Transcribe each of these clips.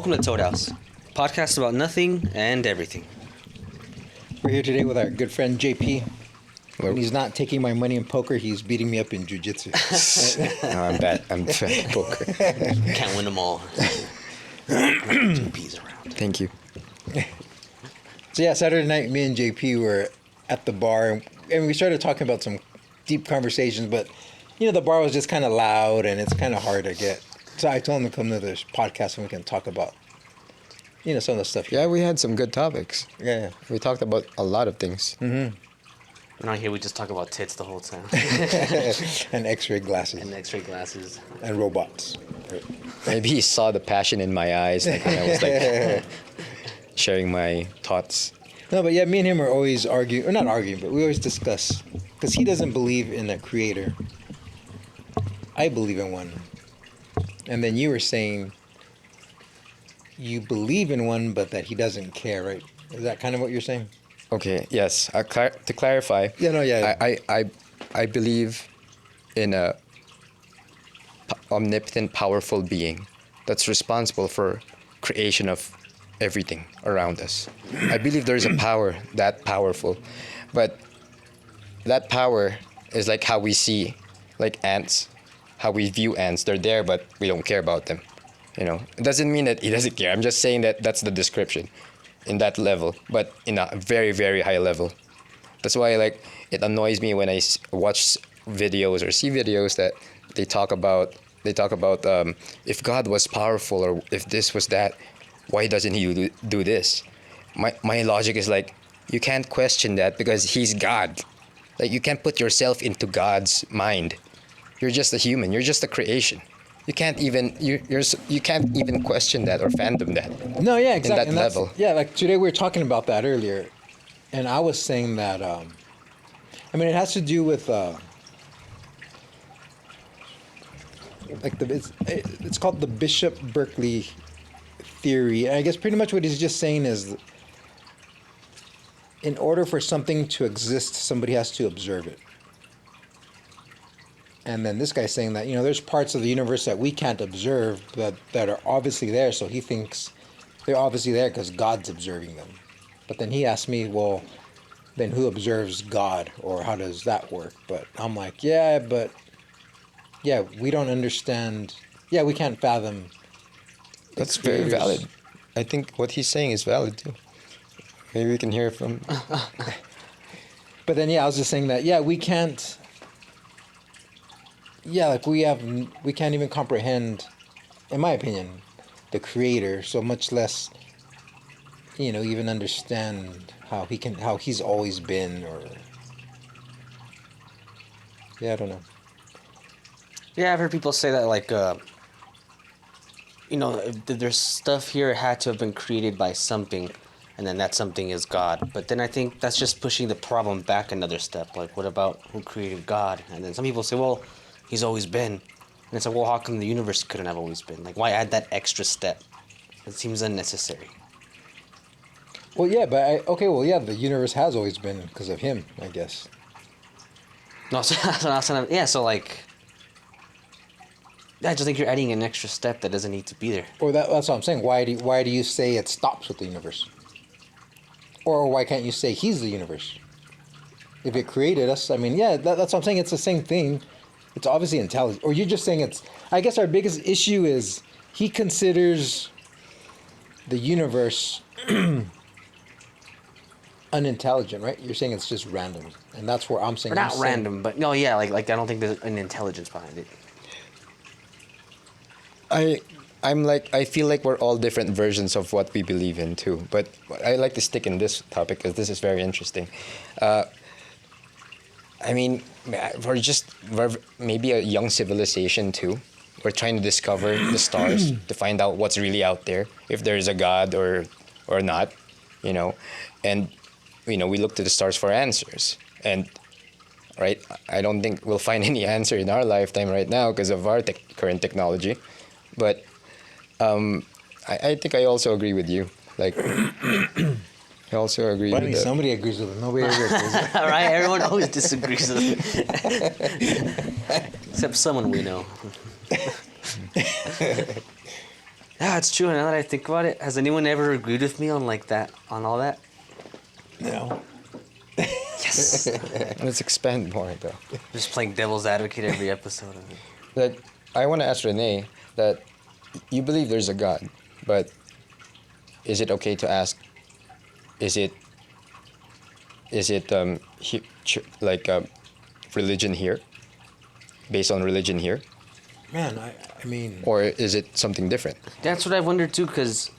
Welcome to Toad House, podcast about nothing and everything. We're here today with our good friend JP. Hello. And he's not taking my money in poker, he's beating me up in jiu-jitsu. No, I'm bad at poker. Can't win them all. JP's around. Thank you. So yeah, Saturday night, me and JP were at the bar, and we started talking about some deep conversations, but, you know, the bar was just kind of loud, and it's kind of hard to get. So I told him to come to this podcast, and we can talk about, you know, some of the stuff. Yeah, we had some good topics. Yeah. We talked about a lot of things. Mm-hmm. And out here we just talk about tits the whole time. And x-ray glasses. And x-ray glasses. And robots. Maybe he saw the passion in my eyes, like when I was like sharing my thoughts. No, but yeah, me and him are always arguing, or not arguing, but we always discuss, because he doesn't believe in a creator. I believe in one. And then you were saying you believe in one, but that he doesn't care, right? Is that kind of what you're saying? Okay. Yes. To clarify. Yeah. No. Yeah. I believe in a omnipotent, powerful being that's responsible for creation of everything around us. I believe there's a power that powerful, but that power is like how we see, like ants, how we view ants. They're there, but we don't care about them. You know, it doesn't mean that he doesn't care. I'm just saying that that's the description in that level, but in a very, very high level. That's why, like, it annoys me when I watch videos or see videos that they talk about if God was powerful or if this was that, why doesn't he do this? My logic is like, you can't question that because he's God. Like, you can't put yourself into God's mind. You're just a human. You're just a creation. You can't even you can't even question that or fathom that. No. Yeah. Exactly. In that level. Yeah. Like today we were talking about that earlier, and I was saying that. I mean, it has to do with. Like it's called the Bishop Berkeley theory. And I guess pretty much what he's just saying is, in order for something to exist, somebody has to observe it. And then this guy's saying that, you know, there's parts of the universe that we can't observe that are obviously there. So he thinks they're obviously there because God's observing them. But then he asked me, well, then who observes God, or how does that work? But I'm like, yeah, we don't understand. Yeah, we can't fathom. That's very valid. I think what he's saying is valid too. Maybe we can hear it from. But then, yeah, I was just saying that, yeah, we can't. Yeah, like we can't even comprehend, in my opinion, the creator, so much less, you know, even understand how he's always been, or. Yeah, I don't know. Yeah, I've heard people say that, like, you know, there's stuff here had to have been created by something, and then that something is God. But then I think that's just pushing the problem back another step. Like, what about who created God? And then some people say, well, he's always been. And it's like, well, how come the universe couldn't have always been? Like, why add that extra step? It seems unnecessary. Well, yeah, but the universe has always been because of him, I guess. No, so like, I just think you're adding an extra step that doesn't need to be there. Or that's what I'm saying. Why do you say it stops with the universe? Or why can't you say he's the universe? If it created us, I mean, yeah, that's what I'm saying. It's the same thing. It's obviously intelligent. Or you're just saying it's... I guess our biggest issue is he considers the universe unintelligent, right? You're saying it's just random. And that's where I'm saying... Or not random, but no, yeah, like I don't think there's an intelligence behind it. I feel like we're all different versions of what we believe in too. But I like to stick in this topic because this is very interesting. I mean, we're maybe a young civilization too. We're trying to discover the stars to find out what's really out there, if there's a God or not, you know. And, you know, we look to the stars for answers. And, right, I don't think we'll find any answer in our lifetime right now because of our current technology. But I think I also agree with you. Like, I also agree with that. Somebody agrees with it. Nobody ever agrees with it. All right, everyone always disagrees with it. Except someone we know. Yeah, it's true. Now that I think about it, has anyone ever agreed with me on like that, on all that? No. Yes. Let's expand more though. Just playing devil's advocate every episode of it. That I want to ask Renee that you believe there's a God, but is it okay to ask? Is it like religion here, based on religion here, Man, I mean, or is it something different? That's what I wondered too, because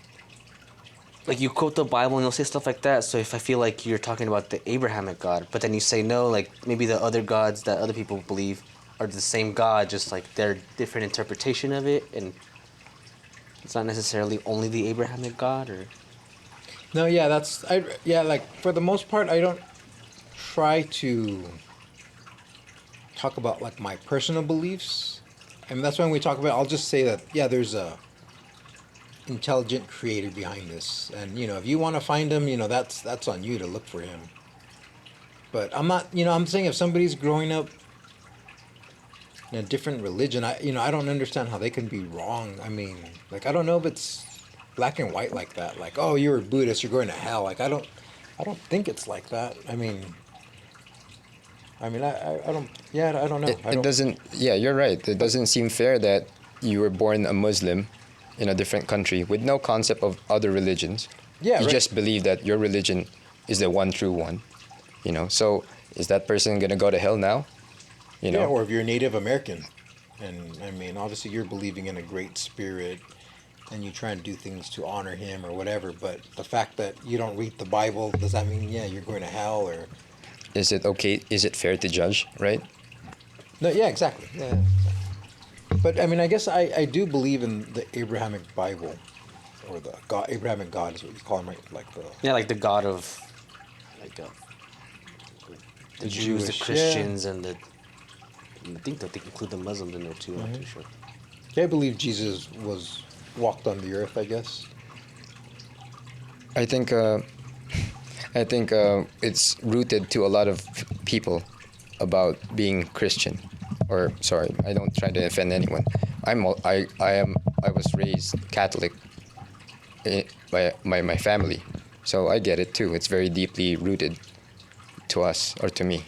like you quote the Bible and you'll say stuff like that. So if I feel like you're talking about the Abrahamic God, but then you say no, like maybe the other gods that other people believe are the same God, just like their different interpretation of it, and it's not necessarily only the Abrahamic God, or no, yeah, like for the most part, I don't try to talk about like my personal beliefs. And that's when we talk about, I'll just say that, yeah, there's a intelligent creator behind this. And, if you want to find him, that's on you to look for him. But I'm not, I'm saying if somebody's growing up in a different religion, I don't understand how they can be wrong. I mean, like, I don't know if it's black and white like that. Like, oh, you're a Buddhist, you're going to hell. Like, I don't think it's like that. I mean, I don't, yeah, I don't know. It doesn't. Yeah, you're right. It doesn't seem fair that you were born a Muslim in a different country with no concept of other religions. Yeah, you right. just believe that your religion is the one true one. So is that person gonna go to hell now? Yeah, or if you're Native American, and I mean, obviously you're believing in a great spirit, and you try and do things to honor him or whatever. But the fact that you don't read the Bible, does that mean you're going to hell or? Is it okay? Is it fair to judge? Right? No, yeah, exactly. Yeah. But I mean, I guess I do believe in the Abrahamic Bible, or the God, Abrahamic God is what you call him, right? Like the yeah, like the God of like the Jews, the Jewish, Christians, and the I think that they include the Muslims in there too. I'm not too sure. I believe Jesus walked on the earth. I guess. I think. It's rooted to a lot of people about being Christian, or sorry, I don't try to offend anyone. I was raised Catholic by my family, so I get it too. It's very deeply rooted to us, or to me.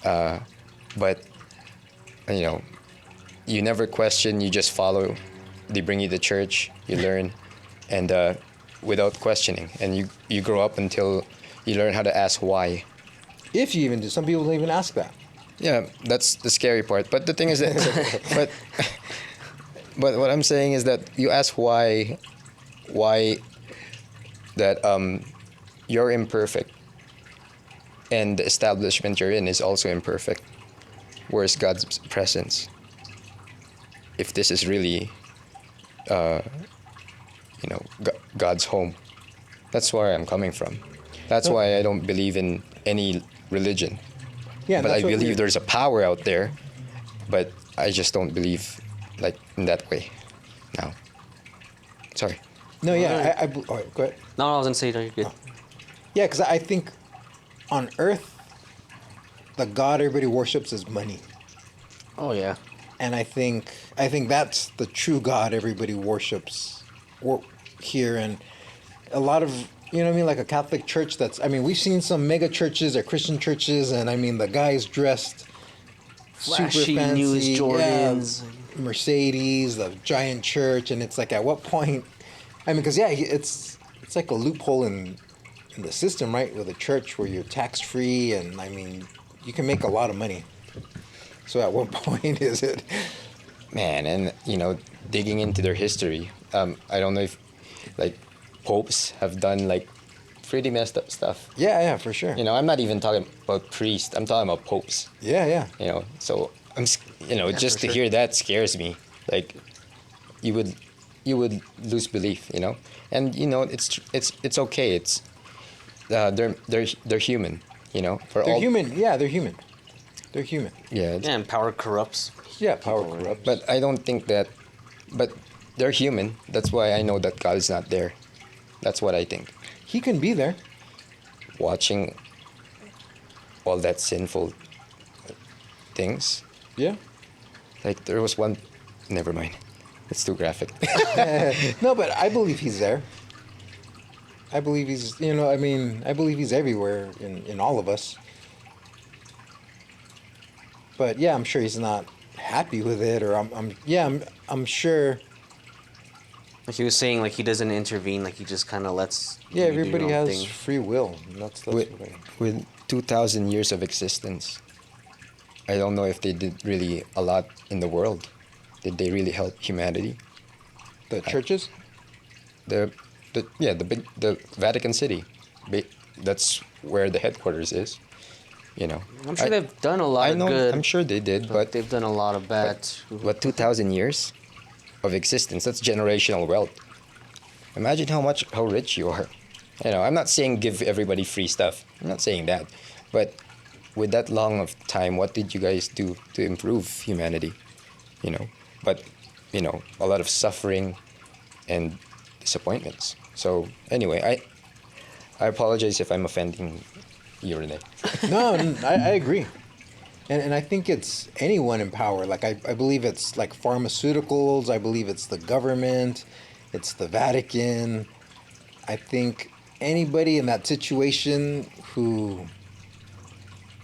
But you never question. You just follow. They bring you to church. You learn, and without questioning, and you grow up until you learn how to ask why. If you even do, some people don't even ask that. Yeah, that's the scary part. But the thing is that, but what I'm saying is that you ask why that you're imperfect, and the establishment you're in is also imperfect. Where's God's presence? If this is really, God's home, that's where I'm coming from. That's why I don't believe in any religion. Yeah, But I that's what believe there's a power out there, but I just don't believe like in that way. Now, sorry. No, yeah, all right, go ahead. No, I was gonna say no, you're good. Yeah, because I think on Earth, the God everybody worships is money, Oh yeah. and I think that's the true God everybody worships here, and a lot of like a Catholic church. We've seen some mega churches or Christian churches, and I mean the guy's dressed Flashy super fancy, news Jordans. Mercedes, the giant church, and it's like at what point? I mean, because it's like a loophole in the system, right? With a church where you're tax free, and I mean, you can make a lot of money. So at what point is it? Man, and digging into their history, I don't know if like popes have done like pretty messed up stuff. Yeah, for sure. I'm not even talking about priests. I'm talking about popes. Yeah. So I'm just for to sure. hear that scares me. Like you would lose belief. And it's okay. It's they're human. For They're all human. Yeah, they're human. They're human. Yeah. Yeah, and power corrupts. Yeah, power People, right? corrupts. But I don't think that. But they're human. That's why I know that God is not there. That's what I think. He can be there. Watching all that sinful things. Yeah. Like there was one. Never mind. It's too graphic. No, but I believe he's there. I believe he's, I mean, I believe he's everywhere in all of us. But yeah, I'm sure he's not happy with it, or I'm sure. Like he was saying, like he doesn't intervene, like he just kind of lets. Yeah, you do your everybody own has thing. free will. And that's with, what I. with 2,000 years of existence, I don't know if they did really a lot in the world. Did they really help humanity? The churches. The Vatican City, that's where the headquarters is. I'm sure they've done a lot I of know. good. I'm sure they did, but they've done a lot of bad. but 2,000 years of existence, that's generational wealth. Imagine how rich you are. I'm not saying give everybody free stuff. I'm not saying that, but with that long of time, what did you guys do to improve humanity? But a lot of suffering and disappointments. So anyway, I apologize if I'm offending you, Renee. No, I agree. And I think it's anyone in power. Like, I believe it's like pharmaceuticals. I believe it's the government. It's the Vatican. I think anybody in that situation who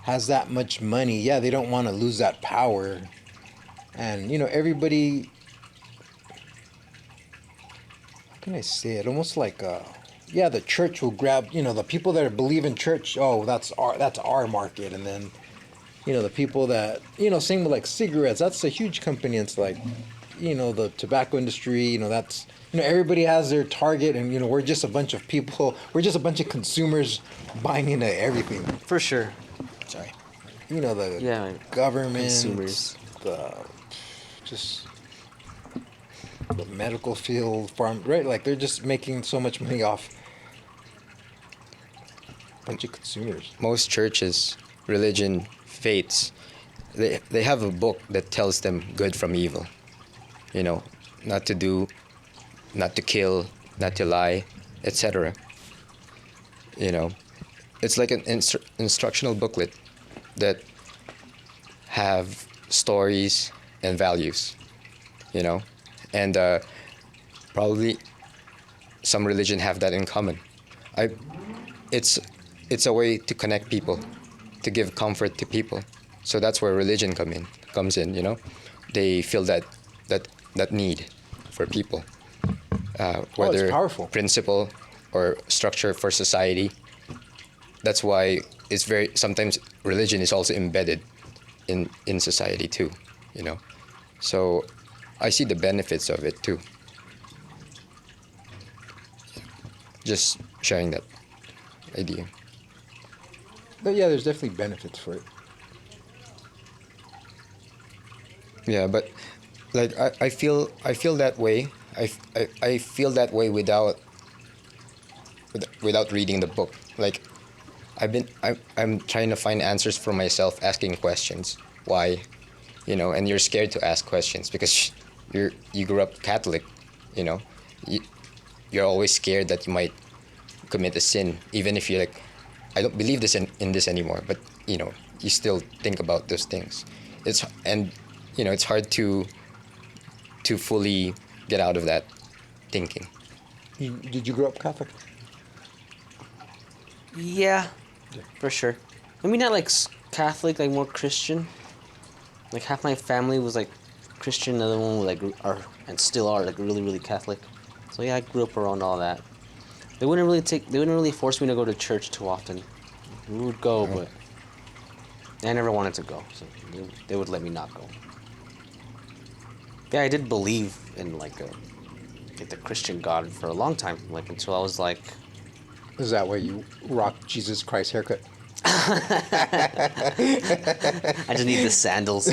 has that much money, yeah, they don't want to lose that power. And, everybody, how can I say it? Almost like, yeah, the church will grab, the people that believe in church, oh, that's our market. And then, the people that, same with like cigarettes, that's a huge company. It's like, the tobacco industry, that's, everybody has their target, and, we're just a bunch of people, we're just a bunch of consumers buying into everything. For sure. Sorry. The government, consumers. just the medical field, farm, right? Like, they're just making so much money off a bunch of consumers. Most churches, religion, faiths, they have a book that tells them good from evil. Not to do, not to kill, not to lie, etc. It's like an instructional booklet that have stories and values, and probably some religion have that in common. It's a way to connect people, to give comfort to people. So that's where religion comes in. They feel that need for people, whether it's powerful. principle or structure for society. That's why sometimes religion is also embedded in society too. So I see the benefits of it too. Just sharing that idea. But yeah, there's definitely benefits for it. Yeah, but like I feel that way. I feel that way without reading the book. Like I'm trying to find answers for myself, asking questions. Why? And you're scared to ask questions because you grew up Catholic. You're always scared that you might commit a sin, even if you're like, I don't believe in this anymore. But you still think about those things. It's hard to fully get out of that thinking. Did you grow up Catholic? Yeah, for sure. I mean, not like Catholic, like more Christian. Like half my family was like Christian, another one was like and still are like really really Catholic. So yeah, I grew up around all that. They wouldn't really force me to go to church too often. We would go, but I never wanted to go, so they would let me not go. Yeah, I did believe in like the Christian God for a long time, like until I was like. Is that why you rock Jesus Christ haircut? I just need the sandals.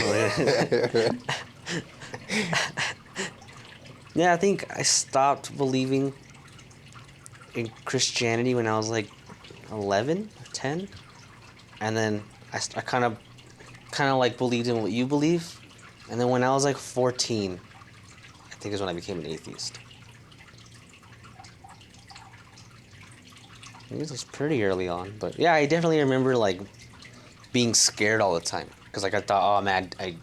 Yeah, I think I stopped believing in Christianity when I was like 11, 10. And then I kind of like believed in what you believe. And then when I was like 14, I think is when I became an atheist. I guess it was pretty early on, but yeah, I definitely remember like being scared all the time because like I thought, oh man, I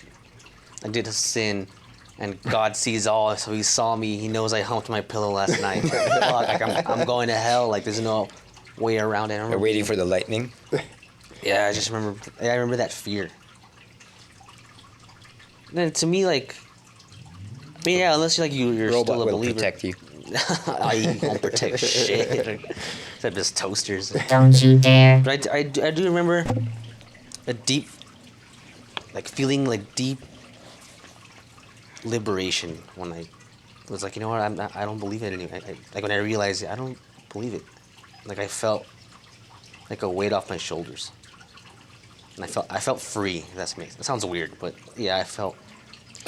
did a sin, and God sees all, so He saw me. He knows I humped my pillow last night. Like I'm going to hell. Like there's no way around it. I They're remember, waiting for the lightning. yeah, I just remember. I remember that fear. Then to me, like, I mean, yeah, unless you're Robot still a will believer. protect you. I won't protect shit. Except his toasters. Don't you dare. But I do remember a deep, like feeling like deep liberation when I was like, you know what, I don't believe it anymore. Like when I realized it, I don't believe it. Like I felt like a weight off my shoulders, and I felt free. If that's me. That sounds weird, but yeah, I little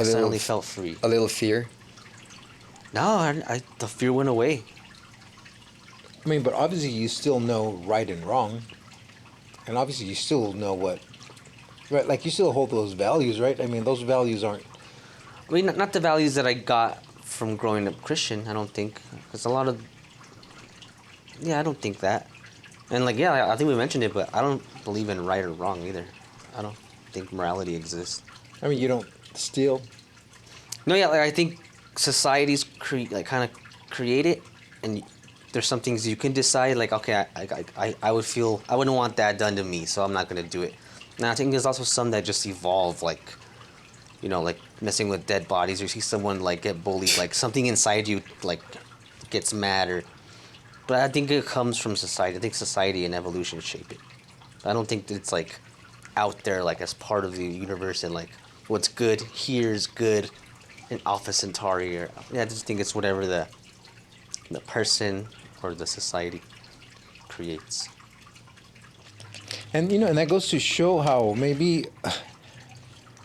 suddenly f- felt free. A little fear. No, the fear went away. I mean, but obviously you still know right and wrong, and obviously you still know what, right? Like you still hold those values, right? I mean, those values aren't. I mean, not the values that I got from growing up Christian. I don't think, because a lot of, yeah, I don't think that. And like, yeah, I think we mentioned it, but I don't believe in right or wrong either. I don't think morality exists. I mean, you don't steal. No, yeah, like I think societies kind of create it, and there's some things you can decide. Like, okay, I wouldn't want that done to me, so I'm not gonna do it. And I think there's also some that just evolve, like, you know, like messing with dead bodies, or you see someone like get bullied, like something inside you like gets mad, or. But I think it comes from society. I think society and evolution shape it. I don't think it's like out there like as part of the universe and like what's good here is good in Alpha Centauri, or yeah, I just think it's whatever the person or the society creates. And you know, and that goes to show how maybe,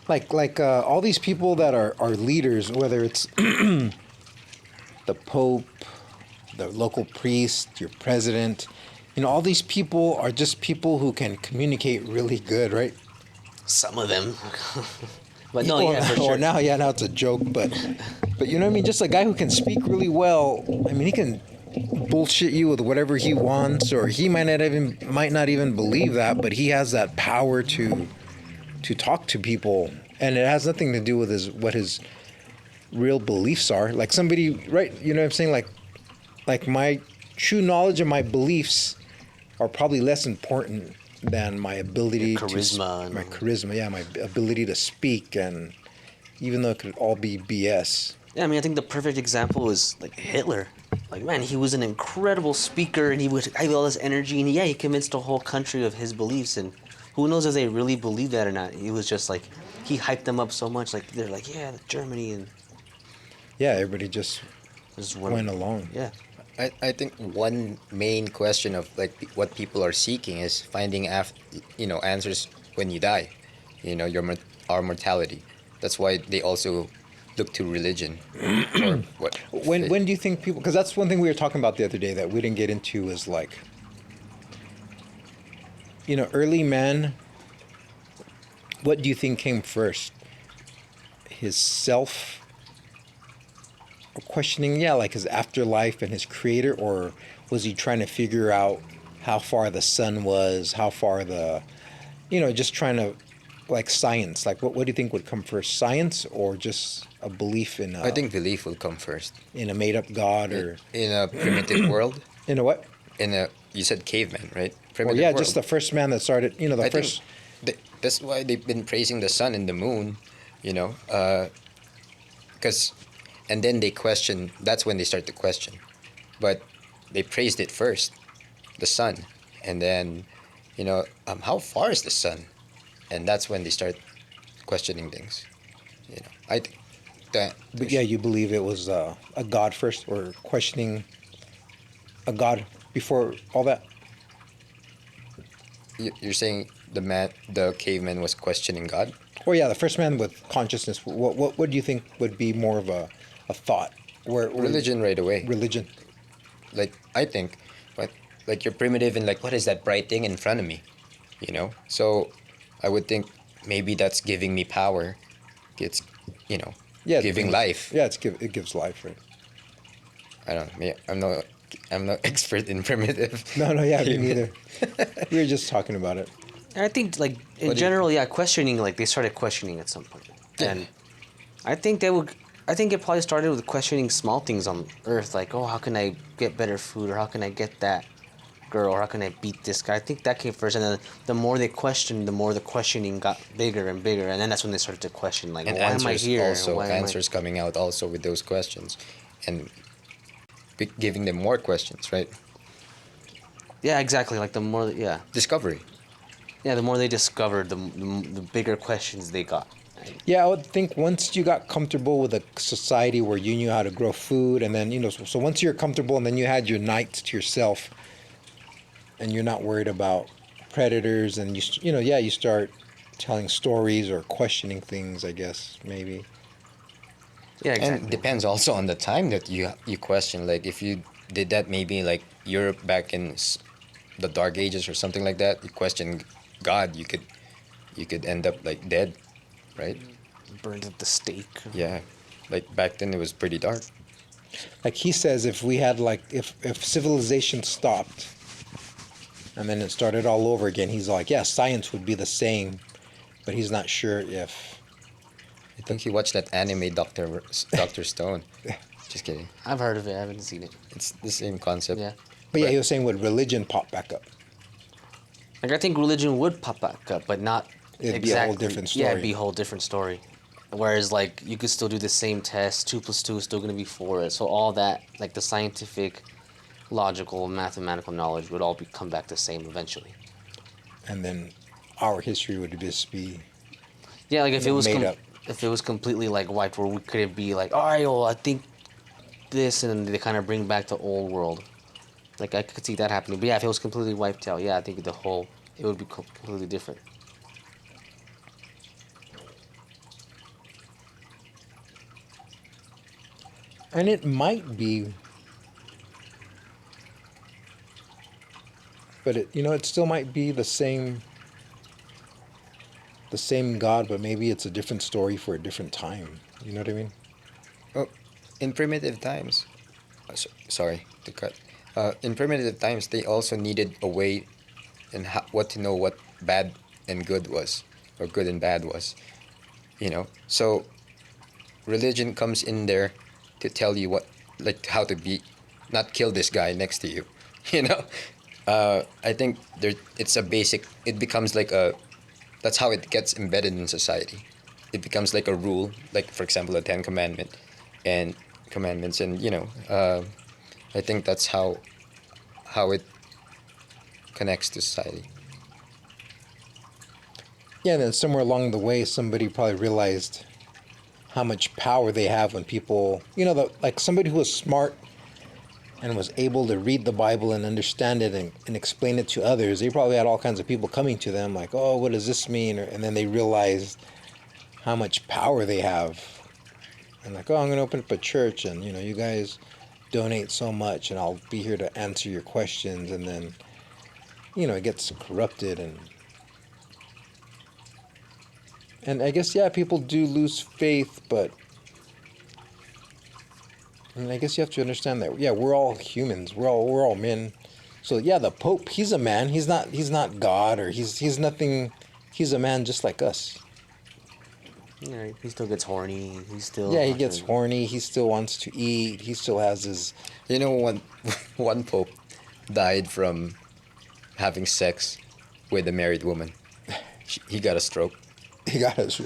all these people that are leaders, whether it's the Pope, the local priest, your president, you know, all these people are just people who can communicate really good, right? Some of them, but no, Or- yeah, for or sure. now it's a joke, but you know what I mean. Just a guy who can speak really well. I mean, he can bullshit you with whatever he wants, or he might not even believe that, but he has that power to talk to people, and it has nothing to do with what his real beliefs are. Like somebody, right? You know what I'm saying? Like my true knowledge of my beliefs are probably less important than my ability Your charisma to and my all that. charisma, yeah, my ability to speak, and even though it could all be BS. Yeah, I mean, I think the perfect example is like Hitler. Like, man, he was an incredible speaker, and he would have all this energy, and yeah, he convinced a whole country of his beliefs, and who knows if they really believe that or not. He was just like, he hyped them up so much, like they're like, yeah, Germany, and Yeah, everybody just just went along. Yeah, I think one main question of like what people are seeking is finding answers when you die, our mortality. That's why they also look to religion or what. When do you think people? Because that's one thing we were talking about the other day that we didn't get into is like, you know, early man. What do you think came first? His self questioning, yeah, like his afterlife and his creator, or was he trying to figure out how far the sun was, how far just trying to, like science, like what do you think would come first, science or just a belief in I think belief will come first. in a made up god, or In a primitive world, in a what? you said caveman, right? Well, Primitive yeah, world. just the first man that started, the I first. think that's why they've been praising the sun and the moon, because, and then they question. That's when they start to question, but they praised it first, the sun, and then, how far is the sun, and that's when they start questioning things. I think that. But yeah, you believe it was a god first, or questioning a god before all that? You're saying the caveman was questioning God. Or yeah, the first man with consciousness. What do you think would be more of a thought? Where Religion right away. Religion. Like I think, like you're primitive and like what is that bright thing in front of me, So, I would think maybe that's giving me power. It's, Yeah, giving life. Yeah, it gives life, right? I don't know. I'm no expert in primitive. No, yeah, me neither. We were just talking about it. and I think like in What do you general, yeah, questioning, like they started questioning at some point, Yeah. and I think they would I think it probably started with questioning small things on Earth, like, oh, how can I get better food, or how can I get that girl, or how can I beat this guy? I think that came first, and then the more they questioned, the more the questioning got bigger and bigger, and then that's when they started to question, like, And why am I answers here? also, Why am I? answers coming out also with those questions, and giving them more questions, right? Yeah, exactly. Like the more, yeah, Discovery. yeah, the more they discovered, the bigger questions they got. Yeah, I would think once you got comfortable with a society where you knew how to grow food, and then so once you're comfortable, and then you had your nights to yourself, and you're not worried about predators, and yeah, you start telling stories or questioning things. I guess maybe. Yeah, And exactly. depends also on the time that you question. Like if you did that maybe like Europe back in the Dark Ages or something like that, you question God, you could end up like dead, right? Burned at the stake. Yeah, like back then it was pretty dark. Like he says, if we had like if civilization stopped, and then it started all over again, he's like, yeah, science would be the same, but he's not sure if. I think you watched that anime Doctor Stone. Just kidding. I've heard of it. I haven't seen it. It's the same concept. Yeah. But yeah, he was saying would religion pop back up? Like I think religion would pop back up, but not It'd be a whole different Yeah, it'd story. be a whole different story. Whereas like you could still do the same test, 2 + 2 is still gonna be 4. So all that like the scientific, logical, mathematical knowledge would all come back the same eventually. And then our history would just be Yeah, like if it was made up. if it was completely like wiped, where we could be like, all right, well I think this, and then they kind of bring back the old world. Like I could see that happening. But yeah, if it was completely wiped out, yeah, I think it would be completely different. And it might be, but it still might be the same God, but maybe it's a different story for a different time. You know what I mean? Oh, in primitive times, sorry to cut. In primitive times, they also needed a way and what to know what bad and good was, or good and bad was. So religion comes in there to tell you what, like how to be, not kill this guy next to you. You know, I think it's a basic. It becomes like a. That's how it gets embedded in society. It becomes like a rule, like for example, the Ten and Commandments, and I think that's how it connects to society. Yeah, and then somewhere along the way, somebody probably realized how much power they have when people, like somebody who was smart and was able to read the Bible and understand it and explain it to others. They probably had all kinds of people coming to them like, oh, what does this mean? And then they realized how much power they have. And like, oh, I'm going to open up a church and, you guys donate so much and I'll be here to answer your questions. And then, it gets corrupted and I guess, yeah, people do lose faith, but I guess you have to understand that, yeah, we're all humans. We're all men. So yeah, the Pope, he's a man. He's not God or he's nothing. He's a man just like us. Yeah, he still gets horny. He still Yeah, he gets horny. He still wants to eat. He still has his. One one pope died from having sex with a married woman. He got a stroke. He got his.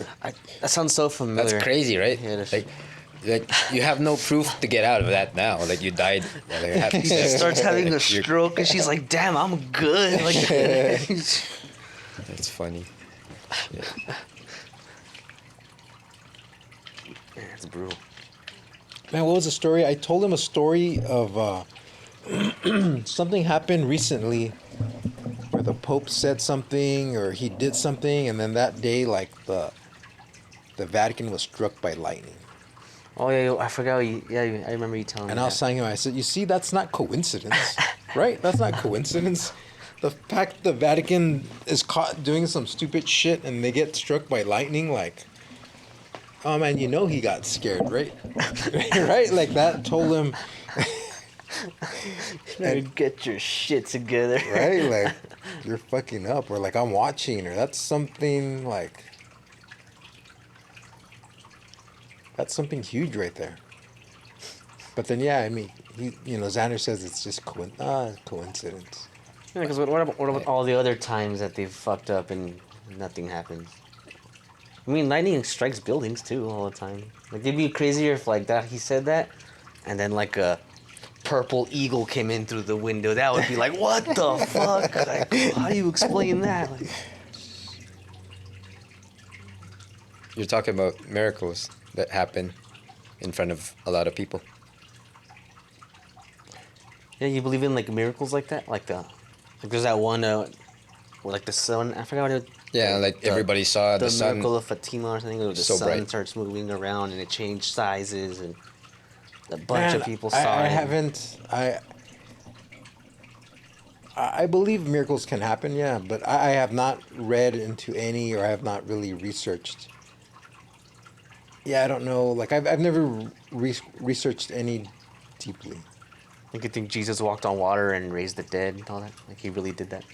That sounds so familiar. That's crazy, right? Yeah, that's- Like you have no proof to get out of that now. Like you died. Like, having He sex. starts having a You're- stroke, and she's like, "Damn, I'm good." Like, That's funny. Yeah. man, it's brutal. Man, what was the story? I told him a story of something happened recently where the Pope said something or he did something, and then that day, like the Vatican was struck by lightning. Oh yeah, I forgot. I remember you telling me. And I was that. telling him, I said, you see, that's not coincidence, right? That's not coincidence. The fact the Vatican is caught doing some stupid shit and they get struck by lightning, like, oh man, he got scared, right? Right? Like that told him, And get your shit together. right? Like, you're fucking up, or like, I'm watching, or that's something like. That's something huge right there. But then, yeah, I mean, Xander says it's just coincidence. Yeah, because what about all the other times that they've fucked up and nothing happens? I mean, lightning strikes buildings too all the time. Like, it'd be crazier if like that he said that, and then like a purple eagle came in through the window. That would be like, what the fuck? Like, how do you explain that? Like, You're talking about miracles that happen in front of a lot of people. yeah, you believe in like miracles like that? Like there's that one where like the sun. I forgot what it. Yeah, like the- everybody saw the the sun. miracle of Fatima or something. Where the So sun bright. starts moving around and it changed sizes and a bunch of Man, people saw I it. haven't. I believe miracles can happen, yeah, but I have not read into any, or I have not really researched. Yeah, I don't know. Like I've never researched any deeply. Like, you think Jesus walked on water and raised the dead and all that? Like, he really did that?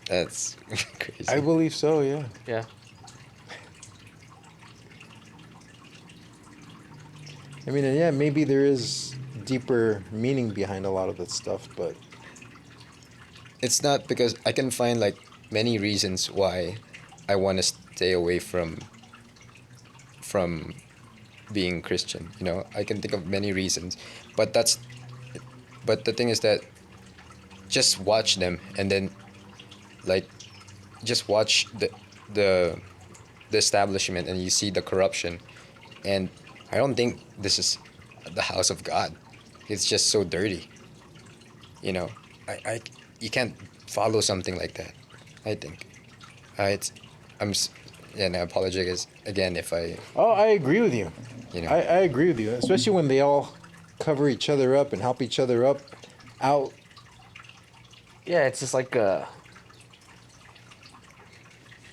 That's crazy. I believe so, yeah. Yeah. I mean, yeah, maybe there is deeper meaning behind a lot of that stuff, but It's not because I can find like many reasons why I want to stay away from being Christian. You know, I can think of many reasons, but the thing is that just watch them and then like just watch the the establishment and you see the corruption, and I don't think this is the house of God. It's just so dirty. You know, I you can't follow something like that. I think. It's I'm s- and I apologize again if I oh, I agree with you. you know I agree with you, especially when they all cover each other up and help each other up out. Yeah, it's just like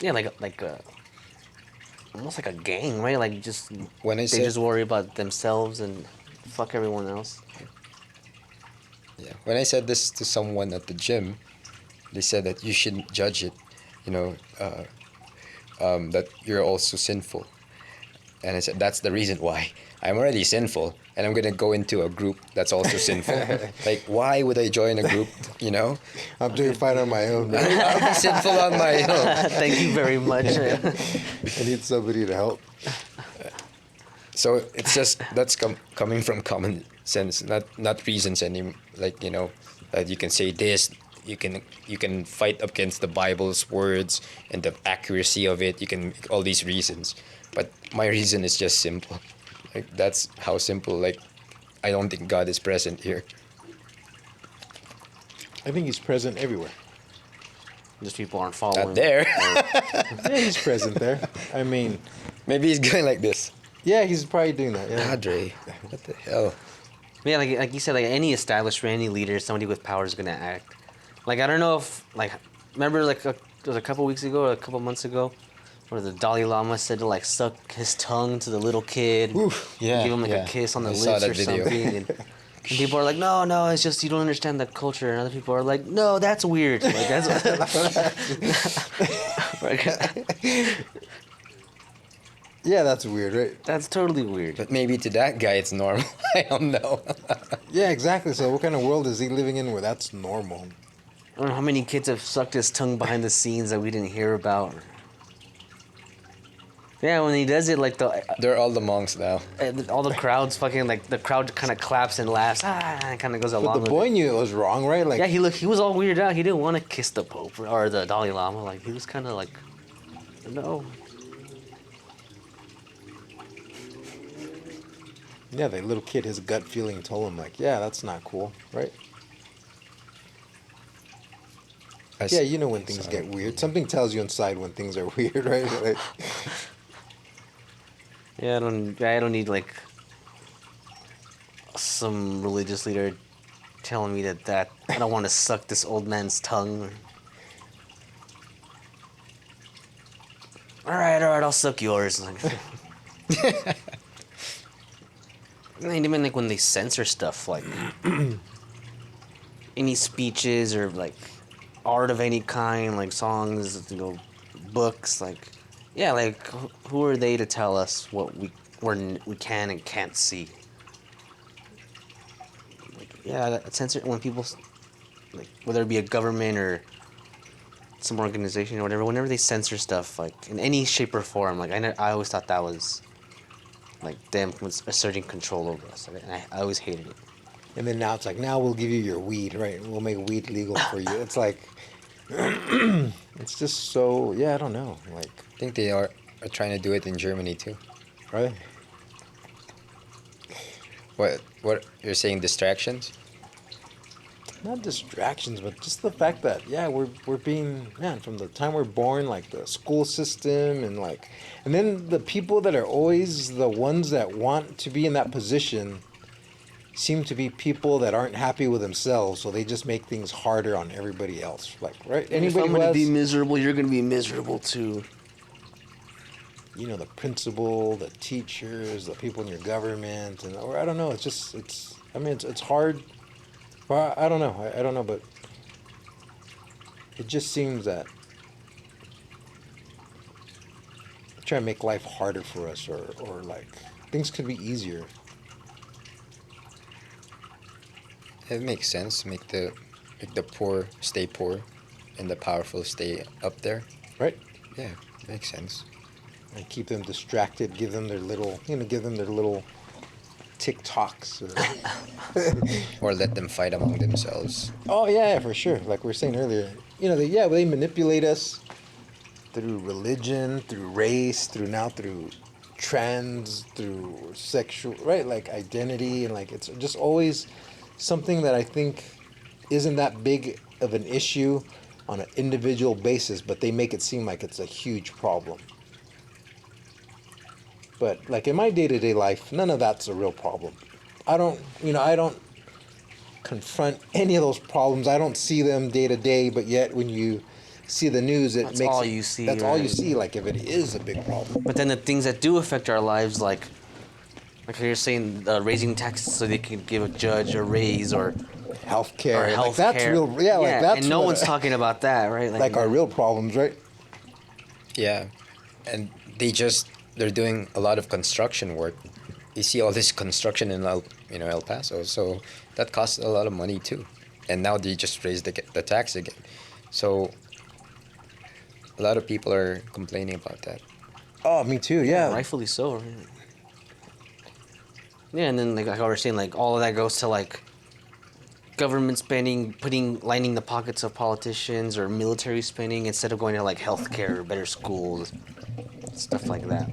yeah, almost like a gang, right? Like, just when I they said just worry about themselves and fuck everyone else. yeah when I said this to someone at the gym, they said that you shouldn't judge it. You know, that you're also sinful. And I said, that's the reason why. I'm already sinful, and I'm going to go into a group that's also sinful. Like, why would I join a group, you know? I'm doing fine on my own. Man. I'll be sinful on my own. Thank you very much. I need somebody to help. So it's just, that's coming from common sense, not reasons anymore. Like, you know, that you can say this, you can fight against the Bible's words and the accuracy of it. You can make all these reasons. But my reason is just simple. Like, that's how simple. Like, I don't think God is present here. I think he's present everywhere. Just people aren't following. Not there. Yeah, he's present there. I mean, Maybe he's going like this. yeah, he's probably doing that. Yeah. Padre, what the hell? Yeah, like you said, like any establishment, any leader, somebody with power is gonna act. Like, I don't know if, like, remember like it was a couple weeks ago or a couple months ago, where the Dalai Lama said to like suck his tongue to the little kid, yeah, give him like yeah. a kiss on the I saw lips that or video. something, and people are like, no, it's just you don't understand the culture, and other people are like, no, that's weird. Like, that's Yeah, that's weird, right? that's totally weird. But maybe to that guy it's normal. I don't know. Yeah, exactly. So, what kind of world is he living in where that's normal? I don't know how many kids have sucked his tongue behind the scenes that we didn't hear about. Yeah, when he does it, like They're all the monks now. all the crowds fucking, like, the crowd kind of claps and laughs, and kind of goes But along the with boy it. knew it was wrong, right? Like, Yeah, he was all weirded out. He didn't want to kiss the Pope or the Dalai Lama. Like, he was kind of like, no. yeah, the little kid, his gut feeling told him, like, yeah, that's not cool, right? Yeah, you know when things get weird. Something tells you inside when things are weird, right? Like, Yeah, I don't need like some religious leader telling me that I don't want to suck this old man's tongue. All right, I'll suck yours. Like, and even like when they censor stuff, like any speeches or like art of any kind, like songs, books, like Yeah, like who are they to tell us what we can and can't see? Like, yeah, that censor when people like whether it be a government or some organization or whatever, whenever they censor stuff like in any shape or form, like I always thought that was like them was asserting control over us, and I always hated it. And then now it's like, now we'll give you your weed, right? We'll make weed legal for you. It's like, it's just so, yeah, I don't know. Like, I think they are trying to do it in Germany too. right? What you're saying, distractions? Not distractions, but just the fact that, yeah, we're being, man, from the time we're born, like the school system and then the people that are always the ones that want to be in that position seem to be people that aren't happy with themselves, so they just make things harder on everybody else. Like, right? If Anybody I'm who gonna has, be miserable, you're gonna be miserable too. you know, the principal, the teachers, the people in your government, and or I don't know. It's just, I mean, it's hard. Well, I don't know. I don't know, but it just seems that try to make life harder for us, or like things could be easier. It makes sense. Make the poor stay poor, and the powerful stay up there. Right? Yeah, makes sense. And keep them distracted, give them their little, give them their little TikToks. Or let them fight among themselves. Oh yeah, for sure. Like we were saying earlier, they manipulate us through religion, through race, through trans, through sexual, right? Like identity, and like it's just always something that I think isn't that big of an issue on an individual basis, but they make it seem like it's a huge problem. But like in my day-to-day life, none of that's a real problem. I don't confront any of those problems. I don't see them day to day, but yet when you see the news, That's all you see, That's all you right? see. Like if it is a big problem. But then the things that do affect our lives, like you're saying, raising taxes so they can give a judge a raise or Healthcare, health like that's care. real. Yeah, like that's and no what- one's talking about that, right? like our real problems, right? Yeah, and they're doing a lot of construction work. You see all this construction in El Paso, so that costs a lot of money too. And now they just raised the tax again, so a lot of people are complaining about that. Oh, me too. Yeah. rightfully so. Right? Yeah, and then like I was saying, like all of that goes to like government spending, lining the pockets of politicians or military spending instead of going to like healthcare or better schools, stuff like that.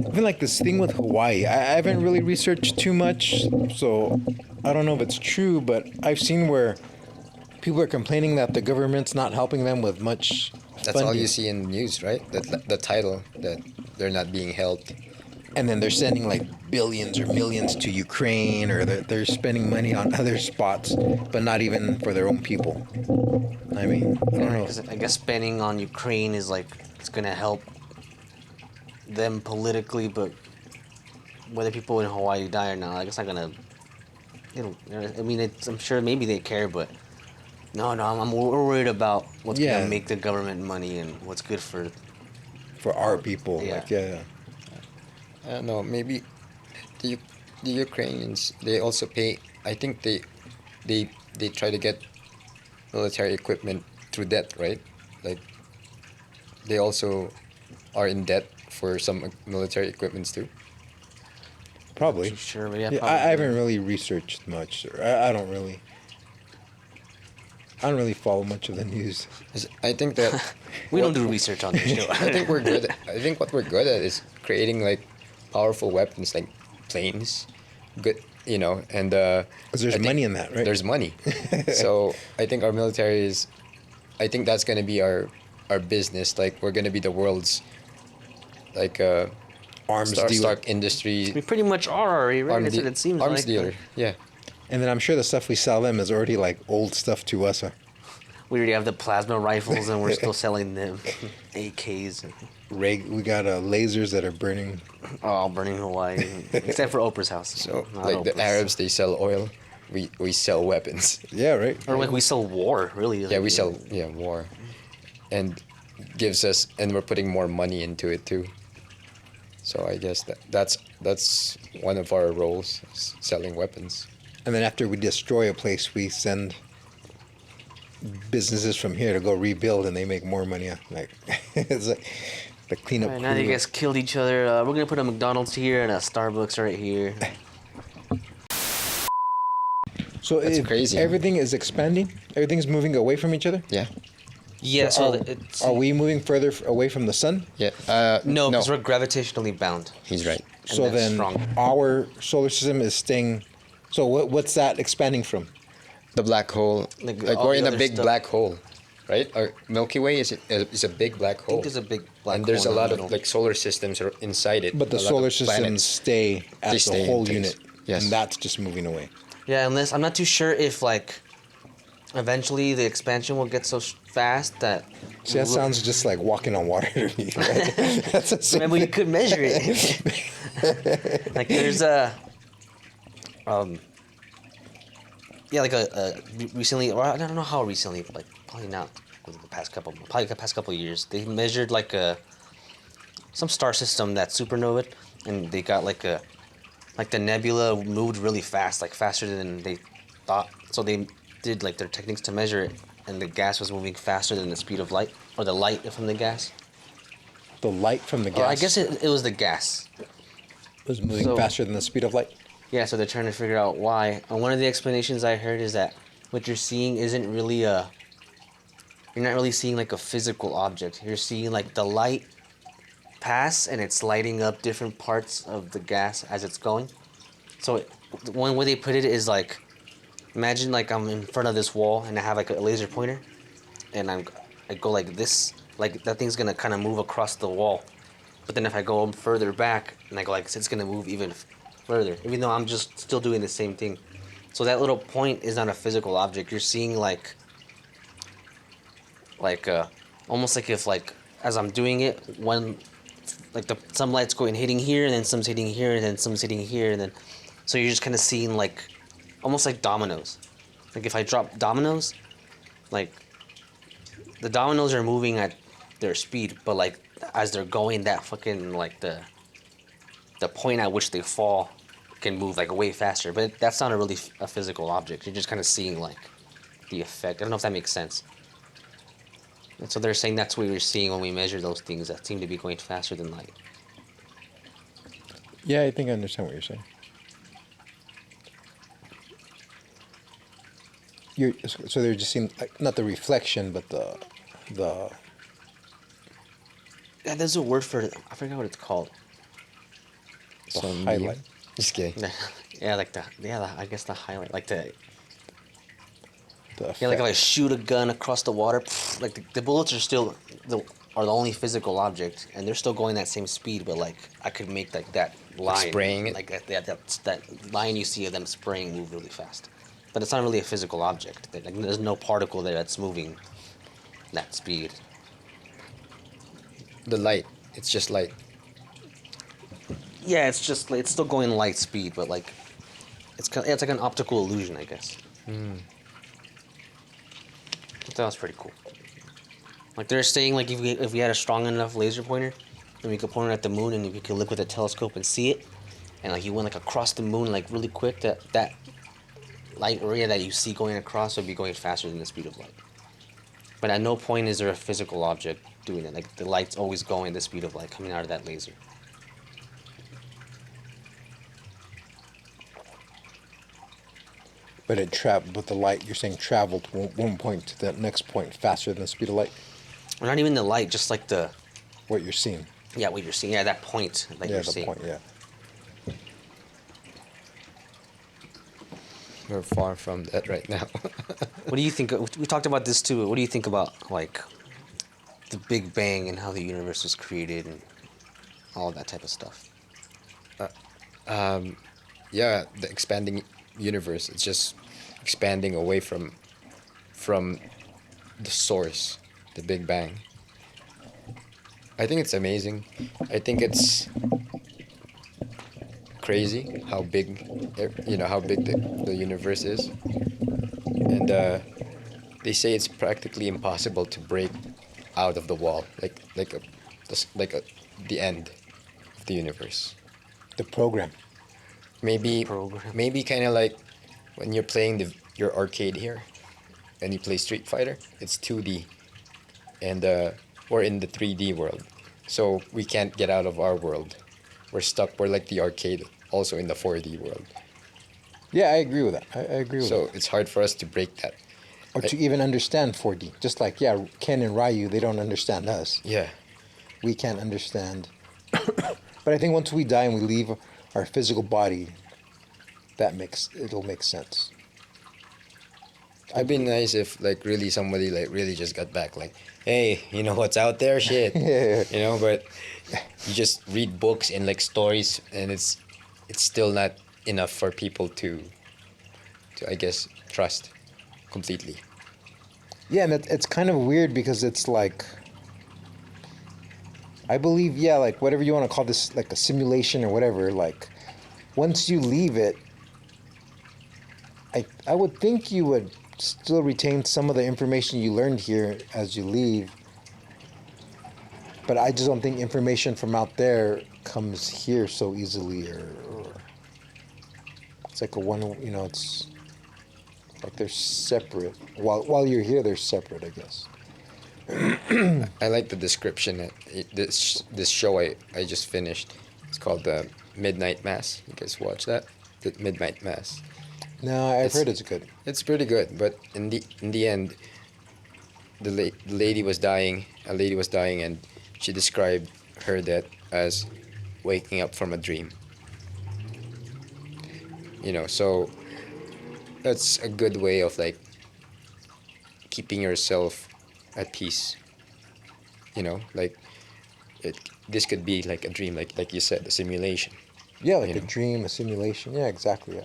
Even like this thing with Hawaii, I haven't really researched too much, so I don't know if it's true, but I've seen where people are complaining that the government's not helping them with much That's all funding. you see in the news, right? The title that they're not being helped. And then they're sending like billions or millions to Ukraine, or they're spending money on other spots, but not even for their own people. I mean, I don't know. Because I guess spending on Ukraine is like it's gonna help them politically, but whether people in Hawaii die or not, like it's not gonna. I mean, I'm sure maybe they care, but no, we're worried about what's Yeah. gonna make the government money and what's good for. For our people, Yeah. like yeah. I don't know. Maybe the Ukrainians, they also pay. I think they try to get military equipment through debt, right? Like they also are in debt for some military equipments too. Probably. Too sure, but yeah, Yeah, probably. I haven't really researched much. I don't really follow much of the news. I think that We don't do research on this show. I think we're good. I think what we're good at is creating like powerful weapons, like planes. Good, and 'Cause there's I think money in that, right? There's money. So I think our military is. I think that's gonna be our business. Like we're gonna be the world's like Arms Stark dealer. We industry pretty much are already, right? That's de- what it seems arms like. dealer. Yeah. And then I'm sure the stuff we sell them is already like old stuff to us. Huh? We already have the plasma rifles, and we're still selling them AKs. We got lasers that are burning. Oh, burning Hawaii, except for Oprah's house. So Not like the Oprah's. Arabs, they sell oil. We sell weapons. Yeah, right. Or like we sell war, really. Yeah, we sell war, and gives us, and we're putting more money into it too. So I guess that's one of our roles, is selling weapons. And then after we destroy a place, we send businesses from here to go rebuild, and they make more money. Like it's like the cleanup. Alright, now crew. you guys killed each other. We're gonna put a McDonald's here and a Starbucks right here. So That's if crazy. everything is expanding, everything's moving away from each other. Yeah. Yeah, So so are, it's are we moving further away from the sun? Yeah. no, because we're gravitationally bound. He's right. And So that's then strong. our solar system is staying. So what's that expanding from? The black hole. Like, Like all we're the in a other big stuff. black hole, right? Our Milky Way is a big black I hole. think there's a big black and there's a hole in lot the of middle. like solar systems are inside it. But the a lot solar of systems planets. stay at They the stay in whole place. unit. Yes. And that's just moving away. Yeah, unless I'm not too sure if like eventually the expansion will get so fast that See, that sounds just like walking on water to me. Like, that's the same maybe we thing. could measure it. Like there's a yeah, like recently, or I don't know how recently, but like probably not within the past couple of years, they measured like some star system that supernova, and they got like the nebula moved really fast, like faster than they thought. So they did like their techniques to measure it, and the gas was moving faster than the speed of light, or the light from the gas. The light from the gas Or I guess it was the gas. was moving so- faster than the speed of light. Yeah, so they're trying to figure out why. And one of the explanations I heard is that what you're seeing isn't really you're not really seeing like a physical object. You're seeing like the light pass and it's lighting up different parts of the gas as it's going. So one way they put it is like, imagine like I'm in front of this wall and I have like a laser pointer, and I go like this, like that thing's gonna kind of move across the wall. But then if I go further back and I go like this, it's gonna move even further, even though I'm just still doing the same thing. So that little point is not a physical object. You're seeing like almost like if like as I'm doing it, one like some light's going hitting here, and then some's hitting here, and then some's hitting here, and then so you're just kind of seeing like almost like dominoes. Like if I drop dominoes, like the dominoes are moving at their speed, but like as they're going, that fucking like the point at which they fall can move like way faster. But that's not a physical object. You're just kind of seeing like the effect. I don't know if that makes sense. And so they're saying that's what we're seeing when we measure those things that seem to be going faster than light. Yeah, I think I understand what you're saying. So there just seems like not the reflection, but the Yeah, there's a word for it. I forgot what it's called. Some highlight. meme. Just kidding. Yeah, like I guess the highlight, like the the yeah, like if I effect. shoot a gun across the water, like the bullets are still the only physical object, and they're still going that same speed. But like I could make like that line, spraying it? like that line you see of them spraying move really fast. But it's not really a physical object. Like, there's no particle there that's moving that speed. The light. It's just light. Yeah, it's just it's still going light speed, but like it's like an optical illusion, I guess. That was pretty cool. Like they're saying, like if we had a strong enough laser pointer, then we could point it at the moon, and we could look with a telescope and see it, and like you went like across the moon like really quick, that light area that you see going across would be going faster than the speed of light. But at no point is there a physical object doing it. Like the light's always going the speed of light coming out of that laser. But the light you're saying traveled one point to the next point faster than the speed of light. Or not even the light, just like What you're seeing. what you're seeing. Yeah, that point that Yeah, you're the seeing. point. Yeah. We're far from that right now. What do you think? We talked about this too. What do you think about like the Big Bang and how the universe was created and all of that type of stuff? Yeah, the expanding universe. It's just expanding away from the source, the Big Bang. I think it's amazing. I think it's crazy how big, how big the universe is, and they say it's practically impossible to break out of the wall, like a, the end of the universe. The program. Maybe Program. maybe kind of like when you're playing your arcade here, and you play Street Fighter. It's 2D, and we're in the 3D world, so we can't get out of our world. We're stuck. We're like the arcade, also in the 4D world. Yeah, I agree with that. I agree with So that. it's hard for us to break that. Or to even understand 4D. Just like, yeah, Ken and Ryu, they don't understand us. Yeah. We can't understand. But I think once we die and we leave our physical body, it'll make sense. It'd be nice if like really somebody like really just got back like, hey, you know what's out there, shit. Yeah. You know, but you just read books and like stories, and it's still not enough for people to I guess trust completely. Yeah, and it's kind of weird because it's like, I believe, yeah, like whatever you want to call this, like a simulation or whatever, like once you leave it, I would think you would still retain some of the information you learned here as you leave. But I just don't think information from out there comes here so easily, or it's like a one, it's like they're separate. While you're here, they're separate, I guess. I like the description that this show I just finished. It's called the Midnight Mass. You guys watch that? The Midnight Mass. No, I've It's- heard it's good. It's pretty good, but in the end, the lady was dying. A lady was dying, and she described her death as waking up from a dream. You know, so that's a good way of like keeping yourself at peace. You know, like this could be like a dream, like you said, a simulation. Yeah, like You a know. dream, a simulation. Yeah, exactly. Yeah.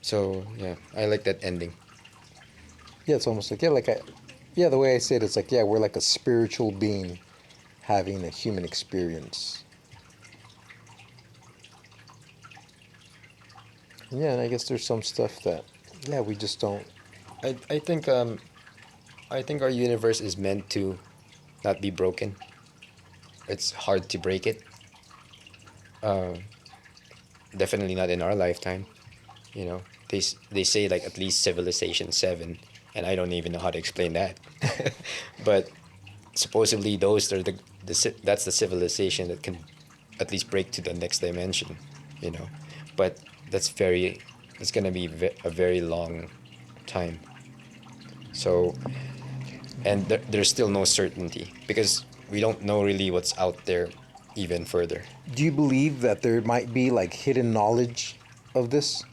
So yeah, I like that ending. Yeah, it's almost like, yeah, the way I say it, it's like, yeah, we're like a spiritual being having a human experience. Yeah, and I guess there's some stuff that, yeah, we just don't. I think our universe is meant to not be broken. It's hard to break it. Uh, Definitely not in our lifetime. You know, they say like at least civilization 7, and I don't even know how to explain that. But supposedly those are that's the civilization that can at least break to the next dimension. You know, but that's gonna be a very long time. So, and there's still no certainty because we don't know really what's out there even further. Do you believe that there might be like hidden knowledge of this?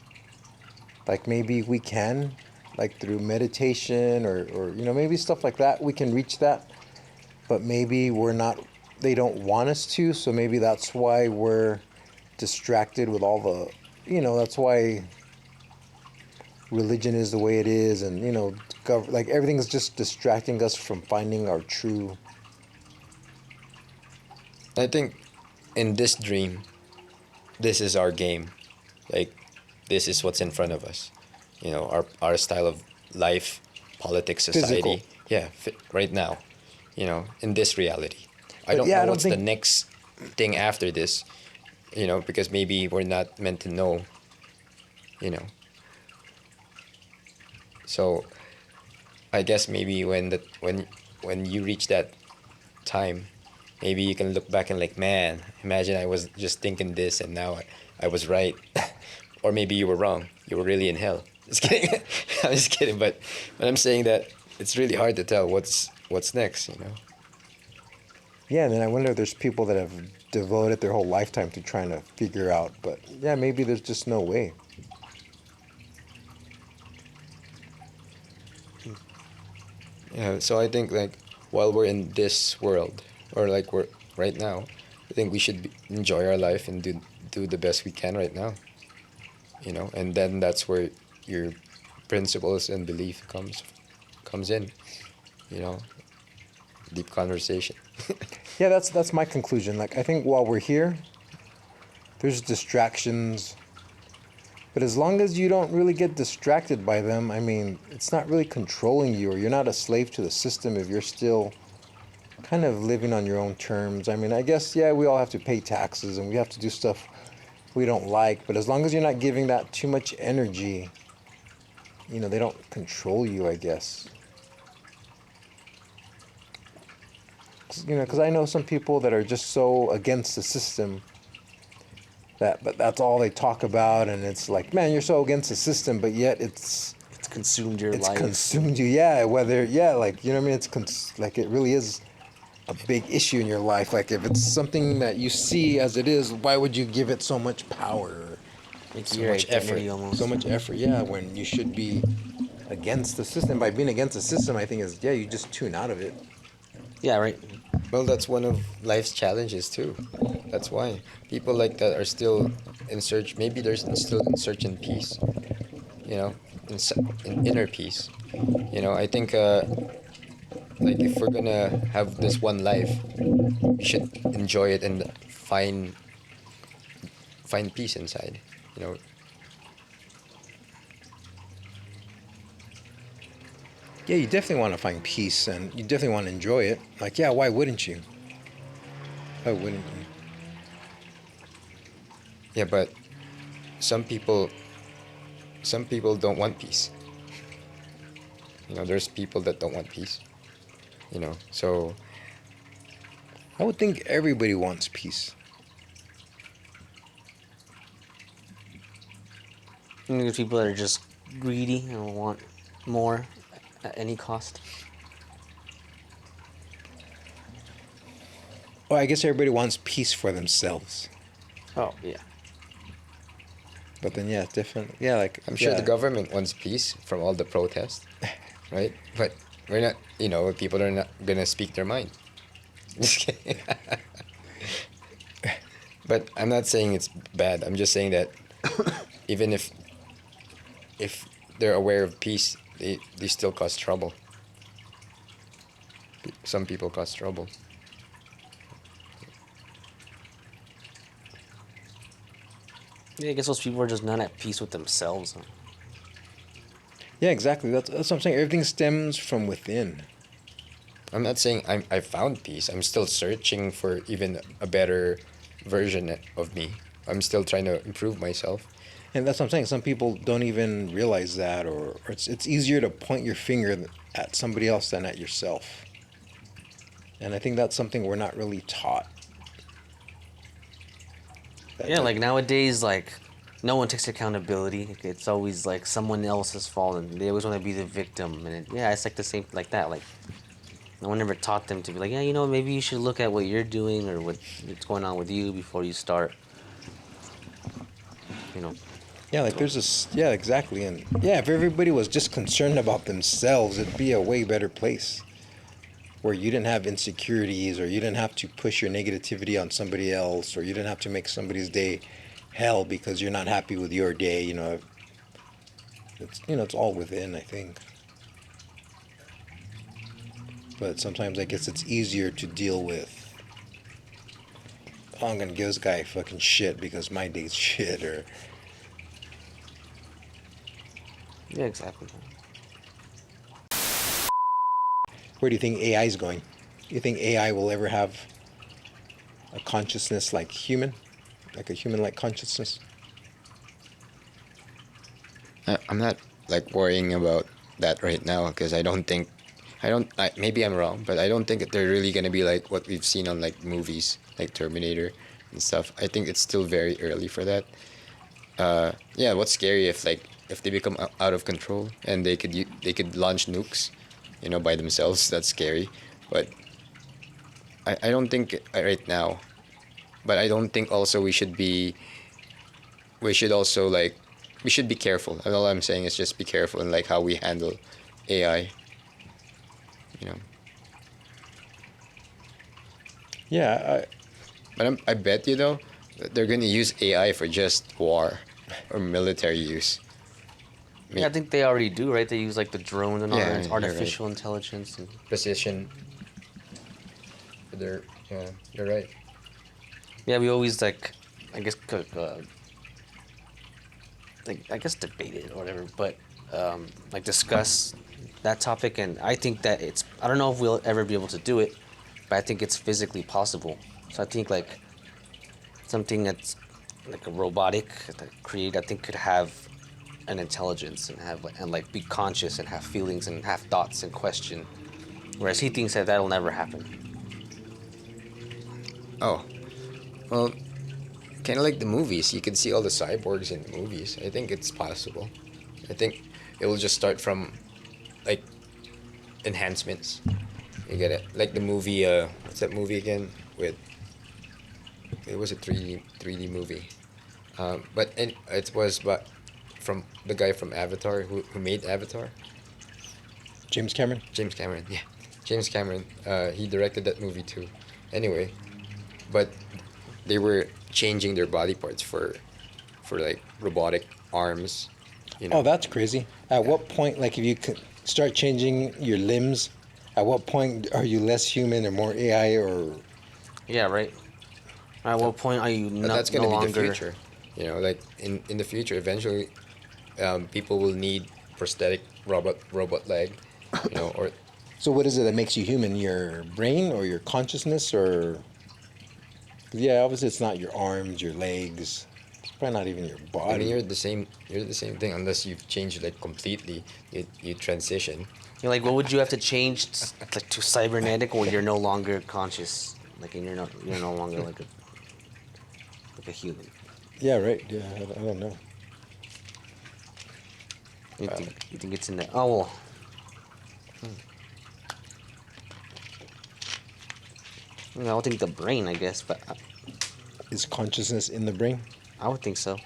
Like maybe we can, like through meditation or maybe stuff like that, we can reach that, but maybe we're not, they don't want us to, so maybe that's why we're distracted with all the, that's why religion is the way it is, and like everything's just distracting us from finding our true. I think in this dream, this is our game. Like, this is what's in front of us. You know, our style of life, politics, society. Physical. Yeah, right now. You know, in this reality. I But don't yeah, know I don't what's the think- next thing after this. You know, because maybe we're not meant to know. You know. So, I guess maybe when you reach that time, maybe you can look back and like, man, imagine I was just thinking this and now I was right. Or maybe you were wrong. You were really in hell. Just kidding. I'm just kidding. But I'm saying that it's really hard to tell what's next, you know? Yeah, and then I wonder if there's people that have devoted their whole lifetime to trying to figure out, but yeah, maybe there's just no way. Yeah, so I think like while we're in this world, or like we're right now, I think we should enjoy our life and do the best we can right now. You know, and then that's where your principles and belief comes in. You know, deep conversation. Yeah, that's my conclusion. Like I think while we're here, there's distractions. But as long as you don't really get distracted by them, I mean, it's not really controlling you, or you're not a slave to the system if you're still kind of living on your own terms. I mean, I guess, yeah, we all have to pay taxes and we have to do stuff we don't like, but as long as you're not giving that too much energy, they don't control you, I guess. Because I know some people that are just so against the system but that's all they talk about, and it's like, man, you're so against the system, but yet it's consumed your it's life. consumed you, yeah. Whether, yeah, like, you know what I mean, like it really is a big issue in your life. Like, if it's something that you see as it is, why would you give it so much power, It's So your much effort. identity almost. so much effort? Yeah, when you should be against the system. By being against the system, I think is, yeah, you just tune out of it. Yeah, right. Well, that's one of life's challenges too. That's why people like that are still in search. Maybe they're still in search in peace. You know, in inner peace. I think like if we're gonna have this one life, we should enjoy it and find peace inside. You know, Yeah, you definitely want to find peace, and you definitely want to enjoy it. Like, yeah, why wouldn't you? Why wouldn't you? yeah, but some people some people don't want peace. There's people that don't want peace. So I would think everybody wants peace. And there's people that are just greedy and want more at any cost. Well, I guess everybody wants peace for themselves. Oh yeah. But then, yeah, different. Yeah, like, I'm sure yeah. the government wants peace from all the protests, right? But we're not, people are not gonna speak their mind. Just kidding. But I'm not saying it's bad. I'm just saying that even if they're aware of peace, they still cause trouble. Some people cause trouble. Yeah, I guess those people are just not at peace with themselves. Huh? Yeah, exactly. That's what I'm saying. Everything stems from within. I'm not saying I found peace. I'm still searching for even a better version of me. I'm still trying to improve myself. And that's what I'm saying. Some people don't even realize that, or it's easier to point your finger at somebody else than at yourself. And I think that's something we're not really taught. Yeah, like nowadays, like no one takes accountability. It's always like someone else's fault, and they always want to be the victim. And it's like the same like that. Like no one ever taught them to be like, yeah, maybe you should look at what you're doing or what's going on with you before you start. Yeah, like there's this. Yeah, exactly. And yeah, if everybody was just concerned about themselves, it'd be a way better place, where you didn't have insecurities, or you didn't have to push your negativity on somebody else, or you didn't have to make somebody's day hell because you're not happy with your day. It's all within, I think. But sometimes I guess it's easier to deal with. Oh, I'm gonna give this guy fucking shit because my day's shit, or Yeah, exactly. where do you think AI is going? You think AI will ever have a consciousness like human? Like a human-like consciousness? I'm not like worrying about that right now because maybe I'm wrong, but I don't think that they're really gonna be like what we've seen on like movies like Terminator and stuff. I think it's still very early for that. Yeah, what's scary if they become out of control and they could launch nukes, by themselves. That's scary, but I don't think right now. But I don't think also we should be careful. And all I'm saying is just be careful in like how we handle AI. You know. Yeah, But I bet you though that they're gonna use AI for just war or military use. Yeah, I think they already do, right? They use like the drones and all Yeah, that you're artificial intelligence. And Precision. Yeah, you're right. yeah, we always like, I guess, debate it or whatever, but like discuss that topic. And I think that I don't know if we'll ever be able to do it, but I think it's physically possible. So I think like something that's like a robotic that create, I think could have an intelligence and have and like be conscious and have feelings and have thoughts and question. Whereas he thinks that that'll never happen. Oh, well, kind of like the movies. You can see all the cyborgs in the movies. I think it's possible. I think it will just start from like enhancements. You get it? Like the movie. What's that movie again? With it was a 3D movie. It was but from the guy from Avatar who made Avatar. James Cameron. James Cameron. Yeah, James Cameron. He directed that movie too. Anyway, but they were changing their body parts for like robotic arms. You know. Oh, that's crazy. At what point, like, if you could start changing your limbs, at what point are you less human or more AI or? Yeah, right. At what point are you But not that's no gonna be longer? the future. You know, like in the future, eventually, people will need prosthetic robot leg. You know, or So what is it that makes you human? Your brain or your consciousness or? Yeah, obviously it's not your arms, your legs. It's probably not even your body. I mean, you're the same. You're the same thing unless you've changed like completely. You transition. You're like, what would you have to change like to cybernetic where you're no longer conscious, like, and you're no longer like a human. Yeah, right. Yeah, I don't know. You think it's in there? Oh well. I don't think the brain, I guess, but Is consciousness in the brain? I would think so.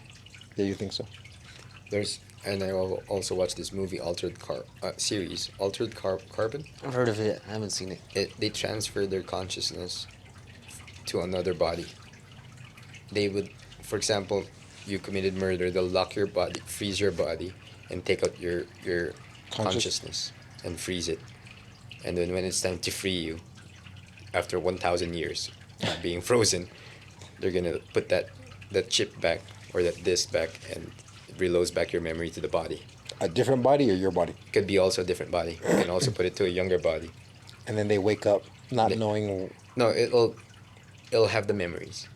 Yeah, you think so? And I also watched this movie, series, Carbon. I've heard of it. I haven't seen it. They transfer their consciousness to another body. They would, for example, you committed murder. They'll lock your body, freeze your body, and take out your consciousness and freeze it. And then when it's time to free you, after 1,000 years of being frozen, they're gonna put that chip back or that disc back, and it reloads back your memory to the body. A different body or your body? Could be also a different body. You can also put it to a younger body. And then they wake up not They- knowing. No, it'll have the memories.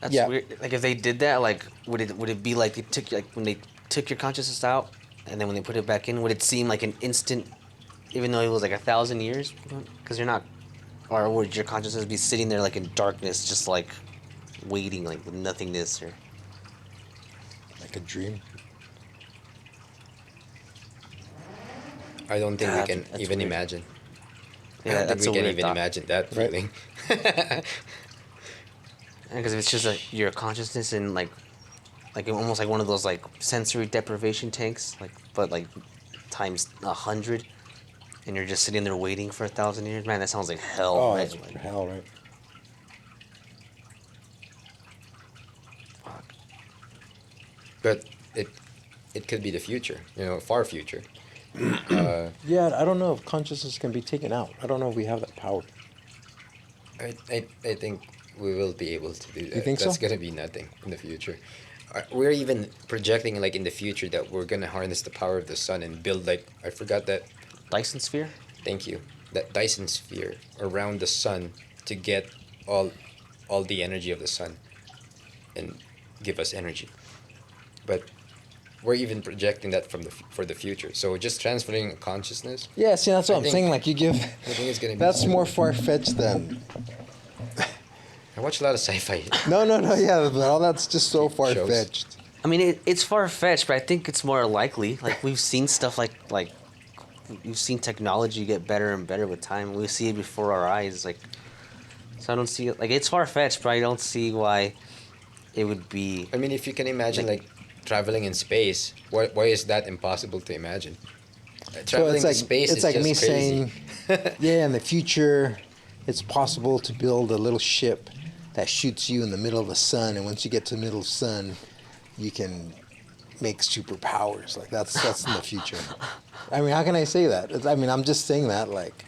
That's Yeah. weird. Like if they did that, like would it be like they took like when they took your consciousness out, and then when they put it back in, would it seem like an instant, even though it was like 1,000 years? Because you're not, or would your consciousness be sitting there like in darkness, just like waiting, like with nothingness, or? Like a dream. I don't think Yeah, we can that's even weird. imagine. I Yeah, don't that's think we a can weird even thought. imagine that Right. feeling. Because if it's just like your consciousness in like almost like one of those like sensory deprivation tanks, like but like times 100, and you're just sitting there waiting for 1,000 years. Man, that sounds like hell. Oh, right? that's Like, hell, right? fuck. But it could be the future, far future. Yeah, I don't know if consciousness can be taken out. I don't know if we have that power. I think we will be able to do that. You think so? That's gonna be nothing in the future. We're even projecting like in the future that we're gonna harness the power of the sun and build like I forgot that. Dyson sphere? Thank you. That Dyson sphere around the sun to get all the energy of the sun and give us energy. But we're even projecting that for the future. So just transferring consciousness, Yeah, see, that's what I I'm think- saying. Like, you give. I think it's gonna be. That's more far fetched than. I watch a lot of sci-fi. No, yeah, but all that's just so far fetched. I mean, it's far fetched, but I think it's more likely. Like we've seen stuff like we've seen technology get better and better with time. We see it before our eyes. Like, so I don't see it. Like it's far fetched, but I don't see why it would be. I mean, if you can imagine like traveling in space, why is that impossible to imagine? Traveling it's to like space it's is like just me crazy. saying, yeah, in the future, it's possible to build a little ship that shoots you in the middle of the sun, and once you get to the middle of the sun, you can make superpowers. Like that's in the future. I mean, how can I say that? I'm just saying that like.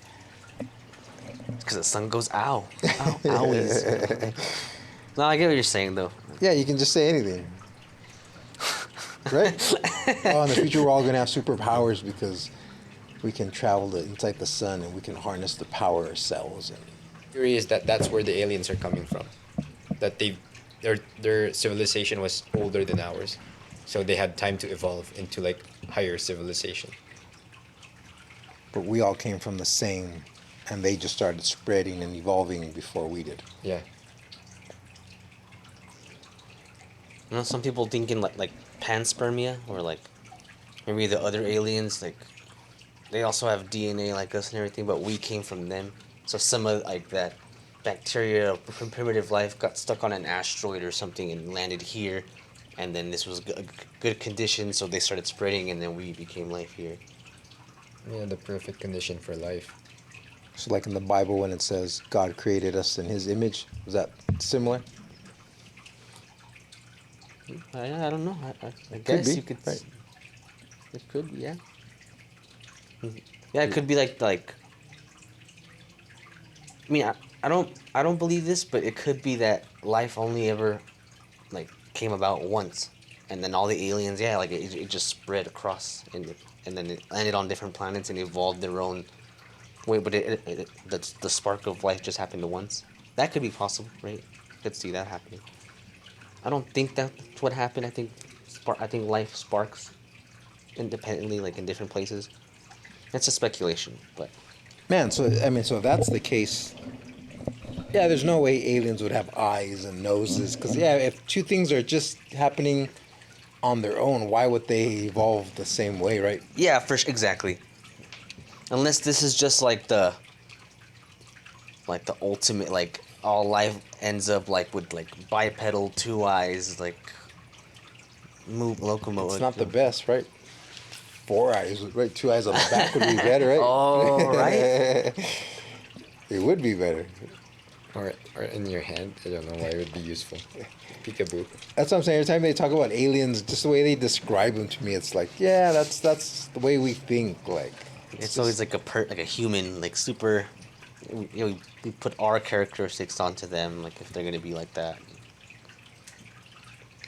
Because the sun goes ow, owies. No, I get what you're saying though. Yeah, you can just say anything. Right? Oh, in the future we're all gonna have superpowers because we can travel inside the sun and we can harness the power ourselves. And theory is that that's where the aliens are coming from. That their civilization was older than ours, so they had time to evolve into like higher civilization. But we all came from the same, and they just started spreading and evolving before we did. Yeah. You know, some people thinking like panspermia, or like maybe the other aliens, like they also have DNA like us and everything, but we came from them. So some of like that bacteria from primitive life got stuck on an asteroid or something and landed here, and then this was a good condition, so they started spreading, and then we became life here. Yeah, the perfect condition for life. So, like in the Bible, when it says God created us in His image, is that similar? I don't know. I Could guess be, you could. right. It could be, yeah. Yeah, it could be like. I mean, I don't believe this, but it could be that life only ever, like, came about once, and then all the aliens, yeah, like it just spread across, and then it landed on different planets and evolved their own way. But that's the spark of life just happened once. That could be possible, right? Could see that happening. I don't think that's what happened. I think life sparks independently, like in different places. It's a speculation, but Man, so I mean, so if that's the case, yeah, there's no way aliens would have eyes and noses. Because, yeah, if two things are just happening on their own, why would they evolve the same way, right? yeah, exactly. Unless this is just like the ultimate, like all life ends up like with like bipedal, two eyes, like move locomotive. It's not the best, right? Four eyes, right? Two eyes on the back would be better, right? Oh, right. It would be better. Or in your hand. I don't know why it would be useful. Peekaboo. That's what I'm saying. Every time they talk about aliens, just the way they describe them to me, it's like, yeah, that's the way we think. Like, It's always like like a human, like super. You know, we put our characteristics onto them, like if they're gonna be like that.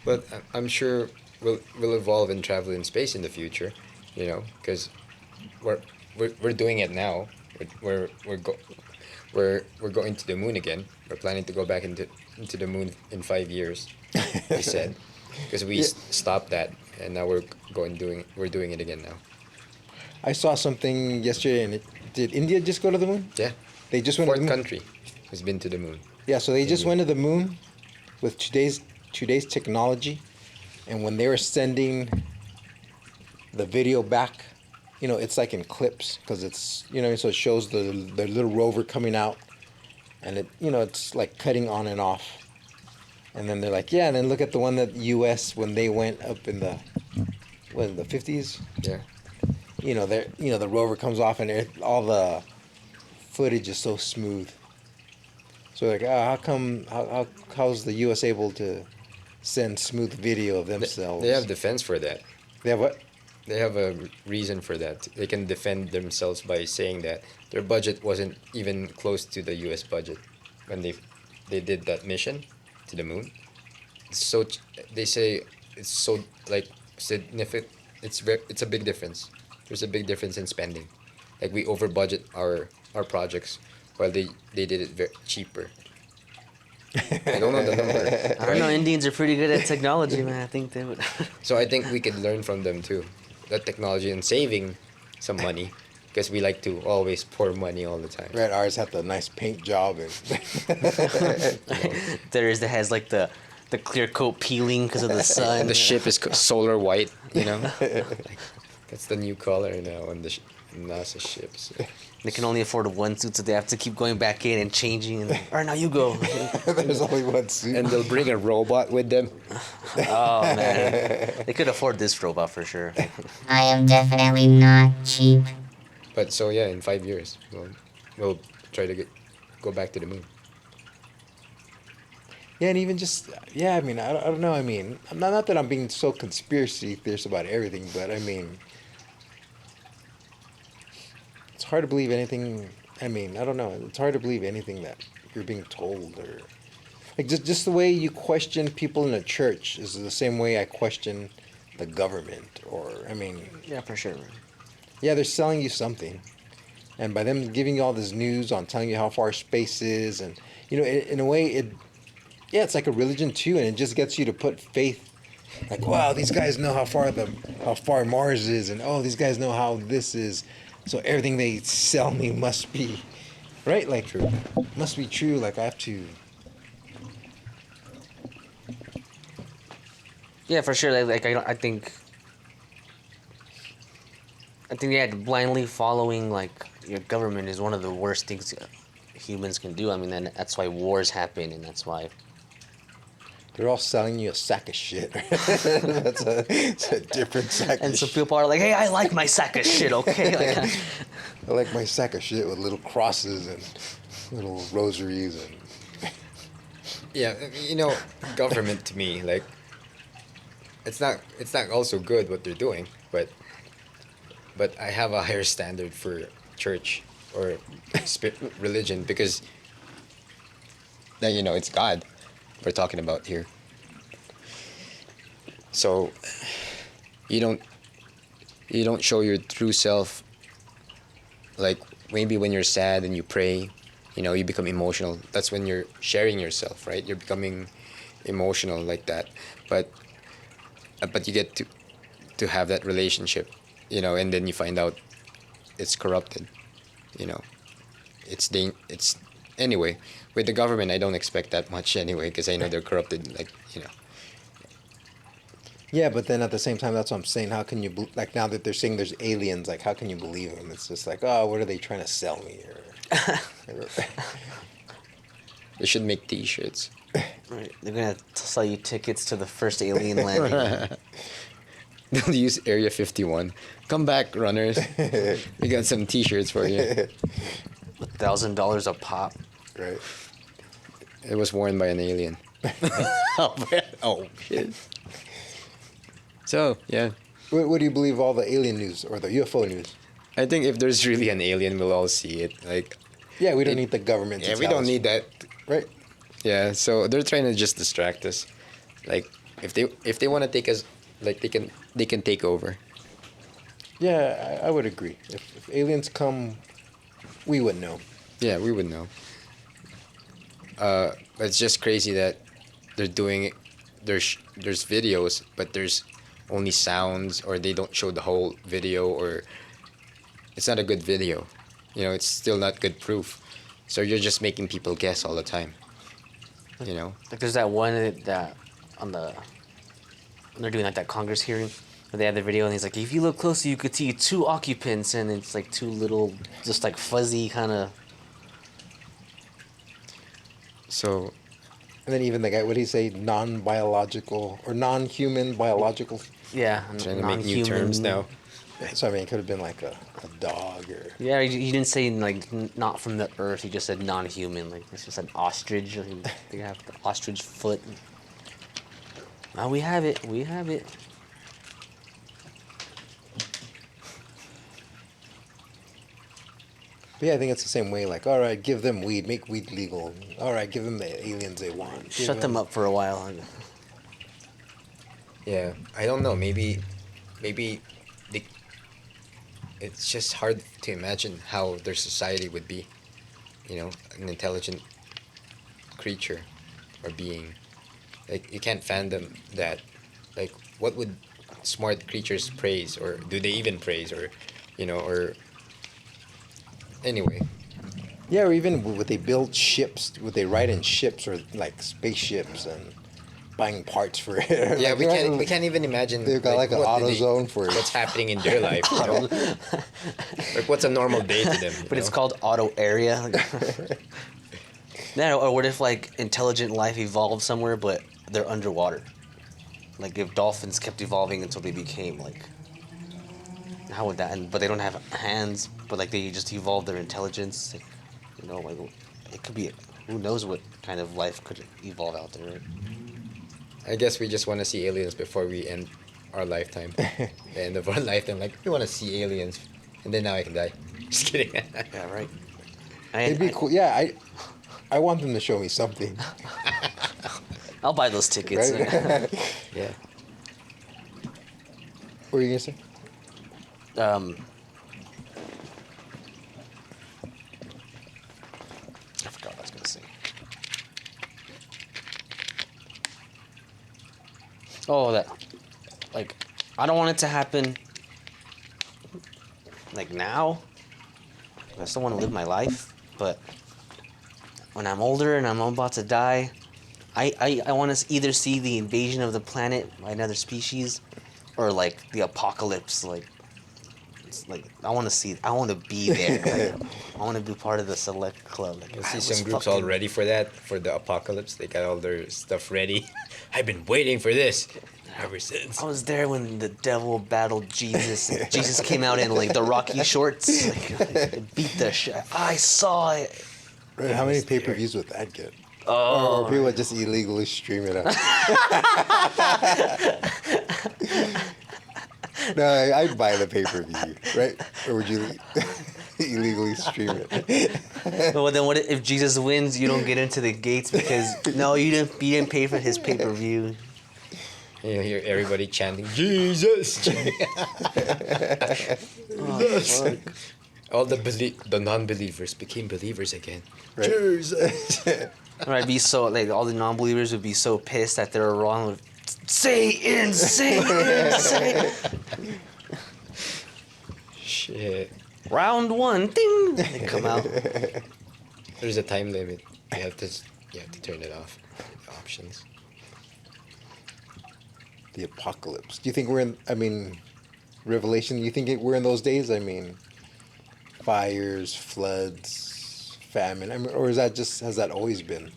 But I'm sure we'll evolve and travel in space in the future, you know, because we're doing it now. We're going to the moon again. We're planning to go back into the moon in 5 years. They said, because we Yeah. stopped that, and now we're doing it again now. I saw something yesterday, and did India just go to the moon? Yeah. They just went to Fourth the moon. country has been to the moon. Yeah, so they just India. went to the moon with today's technology, and when they were sending the video back, you know, it's like in clips because it's, you know, so it shows the little rover coming out, and it, you know, it's like cutting on and off, and then they're like, yeah, and then look at the one that U.S. when they went up in the, what, in the 50s, Yeah. you know, the rover comes off and all the footage is so smooth. So like, how come how's the U.S. able to send smooth video of themselves? They have defense for that. They have what? They have a reason for that. They can defend themselves by saying that their budget wasn't even close to the U.S. budget when they did that mission to the moon. So they say it's so like significant. It's a big difference. There's a big difference in spending. Like we over budget our projects while they did it cheaper. I don't know the number. I don't know. Indians are pretty good at technology, man. I think they would. So I think we could learn from them too, that technology and saving some money, because we like to always pour money all the time. Red ours had the nice paint job and There is that has like the clear coat peeling because of the sun. And the ship is solar white, you know. That's the new color now on the NASA ships. They can only afford one suit, so they have to keep going back in and changing. And, all right, now you go. there's only one suit. And they'll bring a robot with them. Oh man, they could afford this robot for sure. I am definitely not cheap. But so yeah, in 5 years, we'll try to go back to the moon. Yeah, and even just, yeah, I mean, I don't know. I mean, not that I'm being so conspiracy theorist about everything, but I mean, it's hard to believe anything. I mean, I don't know. It's hard to believe anything that you're being told, or like just the way you question people in a church is the same way I question the government. Or I mean, Yeah, for sure. yeah, they're selling you something, And by them giving you all this news on telling you how far space is, and in a way, yeah, it's like a religion too, and it just gets you to put faith. Like, wow, these guys know how far Mars is, and oh, these guys know how this is, so everything they sell me must be, right? Like, True. must be true. Like, I have to. Yeah, for sure. Like I think yeah, blindly following like your government is one of the worst things humans can do. I mean, then that's why wars happen, and that's why. They're all selling you a sack of shit. It's a different sack And of some shit. people are like, "Hey, I like my sack of shit." Okay, like, I like my sack of shit with little crosses and little rosaries and. Yeah, government to me, like, it's not also good what they're doing, but I have a higher standard for church or religion because then it's God we're talking about here. So you don't show your true self, like maybe when you're sad and you pray, you become emotional. That's when you're sharing yourself, right? You're becoming emotional like that. But you get to have that relationship, and then you find out it's corrupted, you know. It's anyway, with the government I don't expect that much anyway because I know they're corrupted, like. Yeah, but then at the same time, that's what I'm saying. How can you like now that they're saying there's aliens? Like, how can you believe them? It's just like, oh, what are they trying to sell me? They should make T-shirts. right, they're gonna sell you tickets to the first alien landing. They'll use Area 51. Come back, runners. We got some T-shirts for you. $1,000 a pop. Right. It was worn by an alien. Oh shit. So yeah, What do you believe all the alien news or the UFO news? I think if there's really an alien, we'll all see it. Like, Yeah, we don't need the government. yeah, to we tell don't us. need that. Right. Yeah, so they're trying to just distract us. Like, if they want to take us, like they can take over. Yeah, I would agree. If aliens come, we would know. Yeah, we would know. But it's just crazy that they're doing it. There's videos, but there's only sounds, or they don't show the whole video, or it's not a good video. It's still not good proof. So you're just making people guess all the time. Like there's that one that on the when they're doing like that Congress hearing where they have the video and he's like, if you look closer you could see two occupants and it's like two little just like fuzzy kind of. So And then even the guy, what did he say? Non-biological or non-human biological. Yeah, trying to make new terms now. So I mean, it could have been like a dog or. Yeah, he didn't say like not from the earth. He just said non-human. Like it's just an ostrich. They have the ostrich foot. Oh, we have it. We have it. But yeah, I think it's the same way. Like, all right, give them weed, make weed legal. All right, give them the aliens they want. Give Shut them up for a while. Yeah, I don't know. Maybe they. It's just hard to imagine how their society would be. An intelligent creature or being. Like, you can't fathom that. Like, what would smart creatures praise, or do they even praise, or, or. Anyway. Yeah, or even would they build ships? Would they ride in ships or like spaceships and buying parts for it? Yeah, Like, we can't even imagine. They've got like an what do auto zone for it. what's happening in their life. Like, what's a normal day to them? But it's called auto area. No, or what if like intelligent life evolved somewhere, but they're underwater? Like if dolphins kept evolving until they became like. How would that end? But they don't have hands, but like they just evolved their intelligence. Like, like it could be. Who knows what kind of life could evolve out there? Right? I guess we just want to see aliens before we end our lifetime. The end of our lifetime, like, we want to see aliens, and then now I can die. Just kidding. Yeah, right. It'd be cool. Yeah, I want them to show me something. I'll buy those tickets. Right? Yeah. What were you gonna say? Oh, that, like, I don't want it to happen, like, now. I still want to live my life, but when I'm older and I'm about to die, I want to either see the invasion of the planet by another species, or like the apocalypse. Like, it's like I want to see. I want to be there. Like, I want to be part of the select club. Like, I I see was some groups all fucking- ready for that, for the apocalypse. They got all their stuff ready. I've been waiting for this ever since. I was there when the devil battled Jesus. And Jesus came out in like the Rocky shorts, like, beat the shit. I saw it. Right, how many pay-per-views would that get? Oh, Or people would just illegally stream it out. No, I'd buy the pay-per-view, right? Or would you illegally stream it? well, then what if Jesus wins? You don't get into the gates because no, you didn't pay for his pay per view. You hear everybody chanting, Jesus! Jesus! All the non-believers became believers again. Right. Jesus! Or I'd be so like all the non-believers would be so pissed that they're wrong. Satan, Satan, Satan. Shit. Round one, ding. They come out. There's a time limit. You have to turn it off. The options. The apocalypse. Do you think we're in? I mean, Revelation. You think we're in those days? I mean, fires, floods, famine. I mean, or is that just has that always been?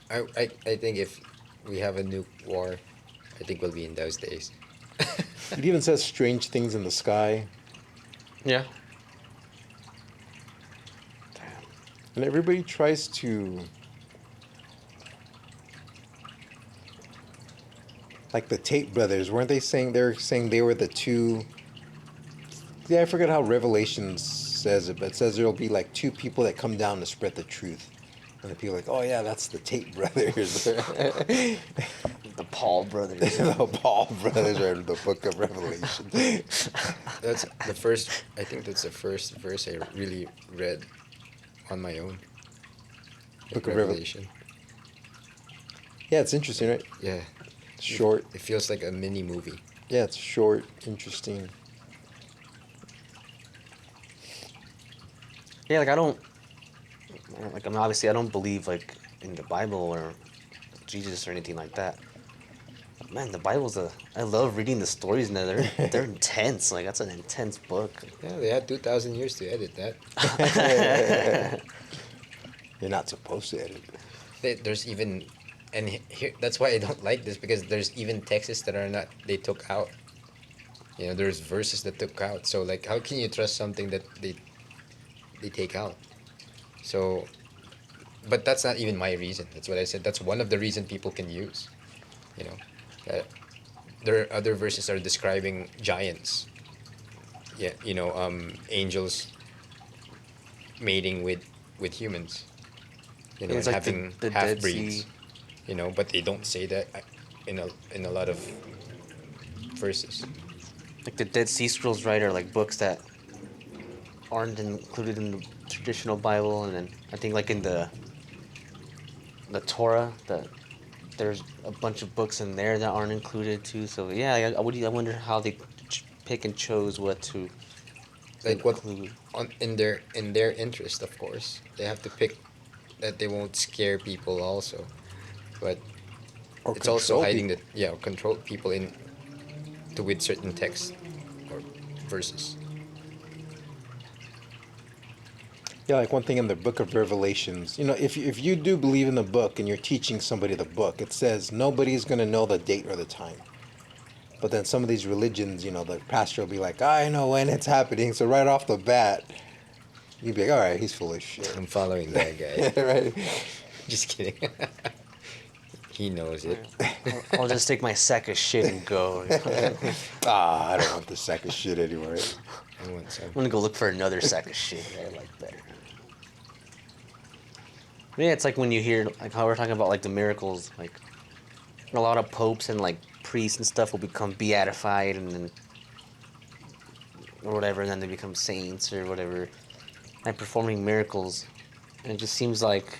I think if we have a nuke war, I think we'll be in those days. It even says strange things in the sky, Yeah. and everybody tries to. Like the Tate brothers, weren't they saying they were the two? Yeah, I forget how Revelations says it, but it says there'll be like two people that come down to spread the truth, and the people are like, oh yeah, that's the Tate brothers, The Paul brothers. the Paul brothers are in the Book of Revelation. That's the first. I think that's the first verse I really read on my own. Book of Revelation. Yeah, it's interesting, right? Yeah. It's short. It feels like a mini movie. Yeah, it's short, interesting. Yeah, like I don't like. I mean, obviously, I don't believe like in the Bible or Jesus or anything like that. But, man, the Bible's I love reading the stories. And they're intense. Like that's an intense book. Yeah, they had 2,000 years to edit that. You're not supposed to edit. There's even, and here that's why I don't like this, because there's even texts that are not, they took out. You know, there's verses that took out. So like, how can you trust something that they take out? So, but that's not even my reason. That's what I said. That's one of the reason people can use. You know, there are other verses are describing giants. Yeah, you know, angels mating with humans. You know, It's and like having the half Dead breeds. Sea. You know, but they don't say that in a lot of verses. Like the Dead Sea Scrolls, right, are like books that aren't included in the traditional Bible, and then I think like in the Torah, there's a bunch of books in there that aren't included too. So yeah, I wonder how they pick and chose what to Like what include. in their interest, of course, they have to pick that they won't scare people also, but Or it's also control hiding people. that, yeah, control people in to with certain texts or verses. Yeah, like one thing in the Book of Revelations, you know, if you do believe in the book and you're teaching somebody the book, it says nobody's going to know the date or the time. But then some of these religions, you know, the pastor will be like, I know when it's happening. So right off the bat, you'd be like, all right, he's full of shit. I'm following that guy. Right? Just kidding. He knows it. I'll just take my sack of shit and go. I don't want the sack of shit anymore. I want some. I'm gonna go look for another sack of shit that I like better. Yeah, it's like when you hear like how we're talking about like the miracles, like a lot of popes and like priests and stuff will become beatified and then or whatever, and then they become saints or whatever, like performing miracles, and it just seems like.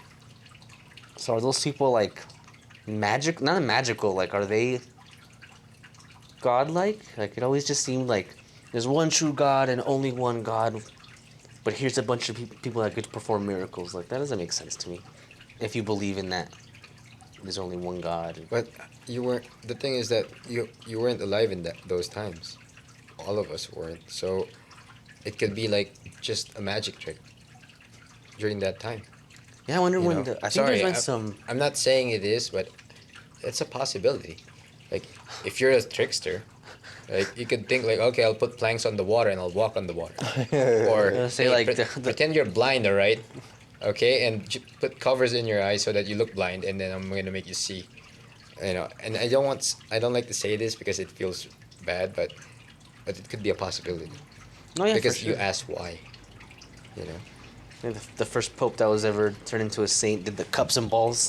So are those people like magic? Not magical. Like are they godlike. Like it always just seemed like there's one true God and only one God, but here's a bunch of people that could perform miracles. Like that doesn't make sense to me. If you believe in that, there's only one God. But you weren't. The thing is that you weren't alive in those times. All of us weren't. So it could be like just a magic trick during that time. Yeah, I wonder You when. know? I think Sorry, there's been some. I'm not saying it is, but it's a possibility. Like if you're a trickster, like you could think like, okay, I'll put planks on the water and I'll walk on the water, or Say, like, pretend you're blind, all right? Okay, and put covers in your eyes so that you look blind, and then I'm gonna make you see. You know, and I don't like to say this because it feels bad, but it could be a possibility No, yeah, because for you sure. asked why. You know. Yeah, the first pope that was ever turned into a saint did the cups and balls.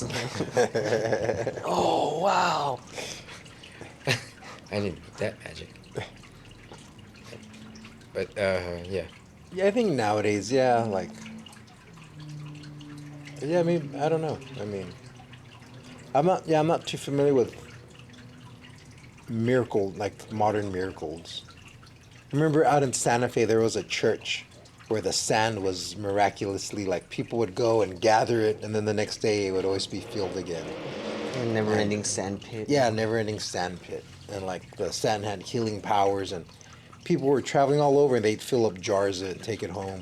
Oh wow! I didn't need that magic. But yeah. Yeah, I think nowadays, yeah, like. Yeah, I mean, I don't know. I mean, I'm not too familiar with like modern miracles. Remember out in Santa Fe, there was a church where the sand was miraculously, like, people would go and gather it, and then the next day it would always be filled again. A never-ending sand pit. Yeah, never ending sand pit. And, like, the sand had healing powers, and people were traveling all over, and they'd fill up jars and take it home.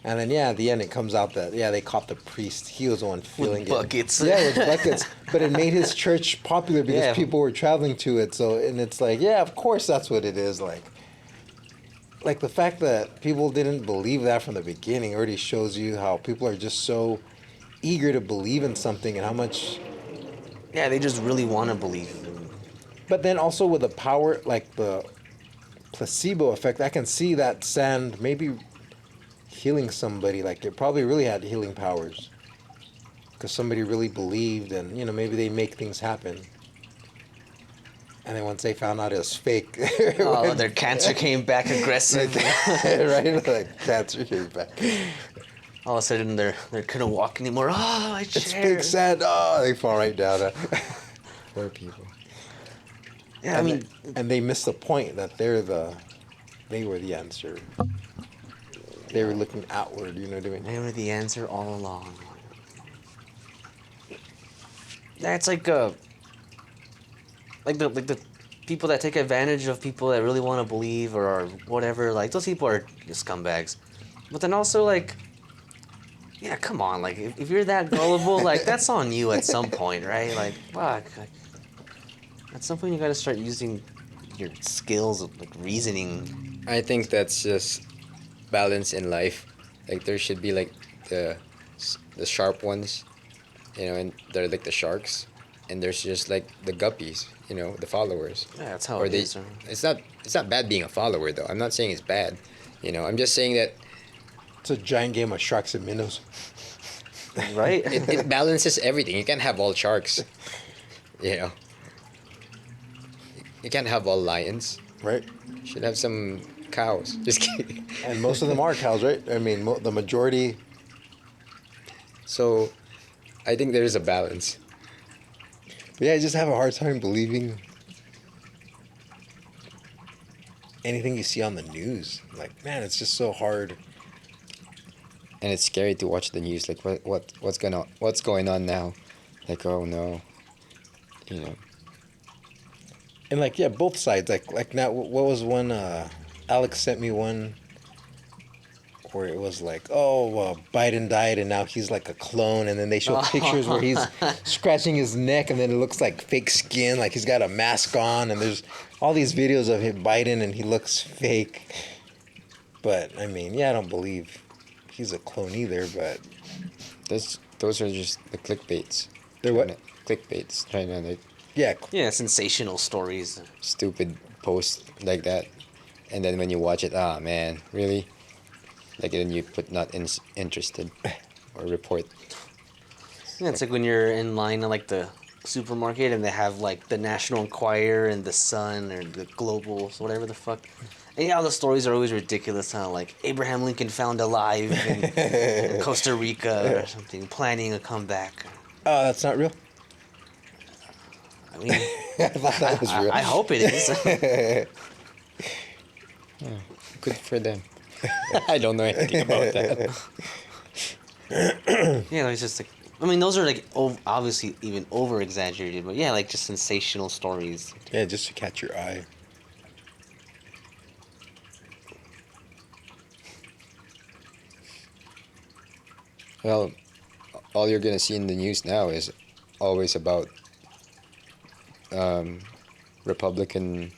And then, yeah, at the end, it comes out that, yeah, they caught the priest. He was the one filling buckets. it. Yeah, with buckets. But it made his church popular because Yeah. people were traveling to it. So, and it's like, yeah, of course that's what it is. Like the fact that people didn't believe that from the beginning already shows you how people are just so eager to believe in something and how much. Yeah, they just really want to believe. But then also with the power, like the placebo effect, I can see that sand maybe healing somebody. Like it probably really had healing powers because somebody really believed, and maybe they make things happen. And then once they found out it was fake, Oh, their cancer came back aggressive. right? Like cancer came back. All of a sudden, they couldn't walk anymore. Oh, my It's chair. fake sand. Oh, they fall right down. Poor people. Yeah, I mean, and they missed the point that they were the answer. They were looking outward. You know what I mean? they were the answer all along. That's like the people that take advantage of people that really want to believe or whatever. Like those people are scumbags. But then also like, yeah, come on. Like if you're that gullible, like that's on you at some point, right? Like fuck. Like, at some point you got to start using your skills of like reasoning. I think that's just balance in life. Like there should be like the sharp ones, and they're like the sharks, and there's just like the guppies, the followers. Yeah, that's how Or it is. It's not bad being a follower though. I'm not saying it's bad. I'm just saying that It's a giant game of sharks and minnows. Right? it balances everything. You can't have all sharks. You can't have all lions. Right? You should have some cows. Just kidding. And most of them are cows, right? I mean, the majority. So, I think there is a balance. But yeah, I just have a hard time believing anything you see on the news. Like, man, it's just so hard. And it's scary to watch the news. Like, what's going on now? Like, oh no. And like, yeah, both sides. Like now, what was one? Alex sent me one where it was like, oh, Biden died and now he's like a clone, and then they show pictures where he's scratching his neck, and then it looks like fake skin, like he's got a mask on, and there's all these videos of him Biden, and he looks fake. But I mean, yeah, I don't believe he's a clone either. But Those are just the clickbaits. They're what? Clickbaits. Trying to like yeah, Yeah, sensational stories. stupid posts like that, and then when you watch it, ah man, really? Like then you put not interested or report. Yeah, it's like when you're in line at like the supermarket and they have like the National Enquirer and the Sun or the Global, whatever the fuck. And yeah, all the stories are always ridiculous, huh? Like Abraham Lincoln found alive in Costa Rica or something, planning a comeback. oh, that's not real. I mean, I thought that was real. I hope it is. Good for them. I don't know anything about that. Yeah, it's just like, I mean, those are like obviously even over exaggerated, but yeah, like just sensational stories. Yeah, just to catch your eye. Well, all you're gonna see in the news now is always about um, Republican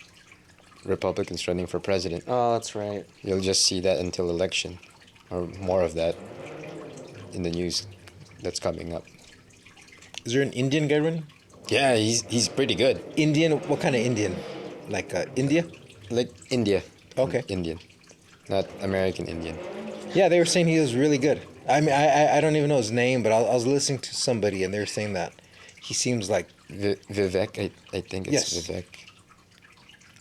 Republicans running for president. Oh, that's right. You'll just see that until election, or more of that in the news that's coming up. Is there an Indian guy running? Yeah, he's pretty good. Indian? What kind of Indian? Like India? Like India. Okay. Indian, not American Indian. Yeah, they were saying he was really good. I mean, I don't even know his name, but I was listening to somebody and they were saying that he seems like Vivek, I think it's Yes. Vivek.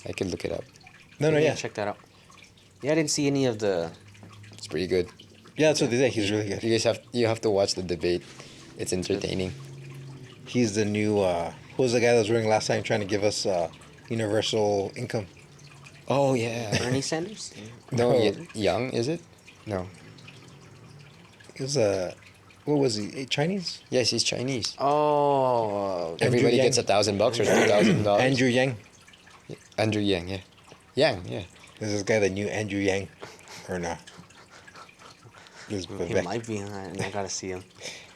I can look it up. no, yeah, Check that out. Yeah, I didn't see any of the. It's pretty good. yeah. That's what they say. He's really good. You have to watch the debate. It's entertaining. He's the new. Who was the guy that was running last time trying to give us universal income? Oh yeah. Bernie Sanders? No, Oh. Young is it? No. It was what was he? Chinese? Yes, he's Chinese. Oh, Everybody Yang. gets $1,000 or $2,000. Andrew Yang. Andrew Yang, yeah. Yang, yeah. There's this guy that knew Andrew Yang, or not? This he Vivek. might be. I gotta see him.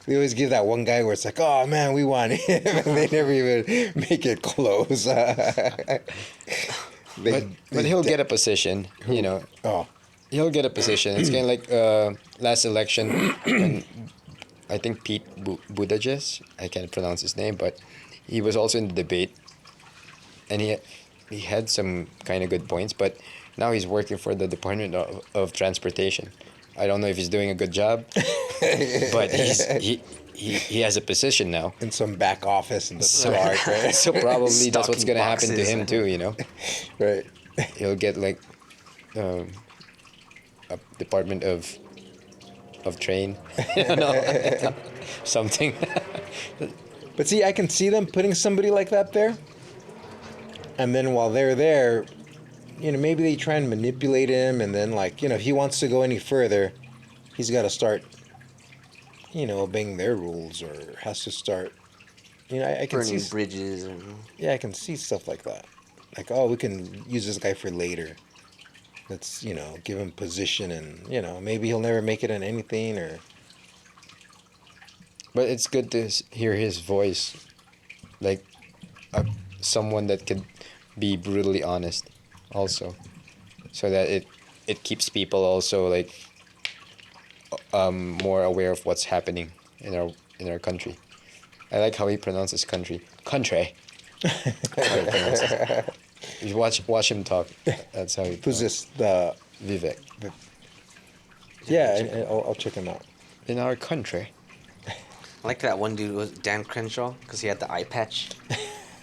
They always give that one guy where it's like, oh man, we want him, and they never even make it close. But he'll get a position, you know. Oh, He'll get a position. It's kind of like last election, when I think Pete Buttigieg, I can't pronounce his name, but he was also in the debate, and he had some kind of good points, but now he's working for the Department of Transportation. I don't know if he's doing a good job, but he has a position now. in some back office in the So, dark, right? so probably that's what's Stocking gonna happen to boxes. him too, you know. Right. He'll get like a Department of Train, I don't know, something. But see, I can see them putting somebody like that there, and then while they're there, you know, maybe they try and manipulate him, and then like, you know, if he wants to go any further, he's got to start, you know, obeying their rules, or has to start, you know, I can Burning see, bridges. And, yeah, I can see stuff like that. Like, oh, we can use this guy for later. Let's, you know, give him position, and you know, maybe he'll never make it in anything, or But it's good to hear his voice, like someone that could be brutally honest, also, so that it keeps people also like more aware of what's happening in our country. I like how he pronounces country. Country. How he pronounces it. You watch him talk. That's how he. who's pronounces this? The Vivek. yeah, I'll check him out. In our country. I like that one dude was Dan Crenshaw because he had the eye patch.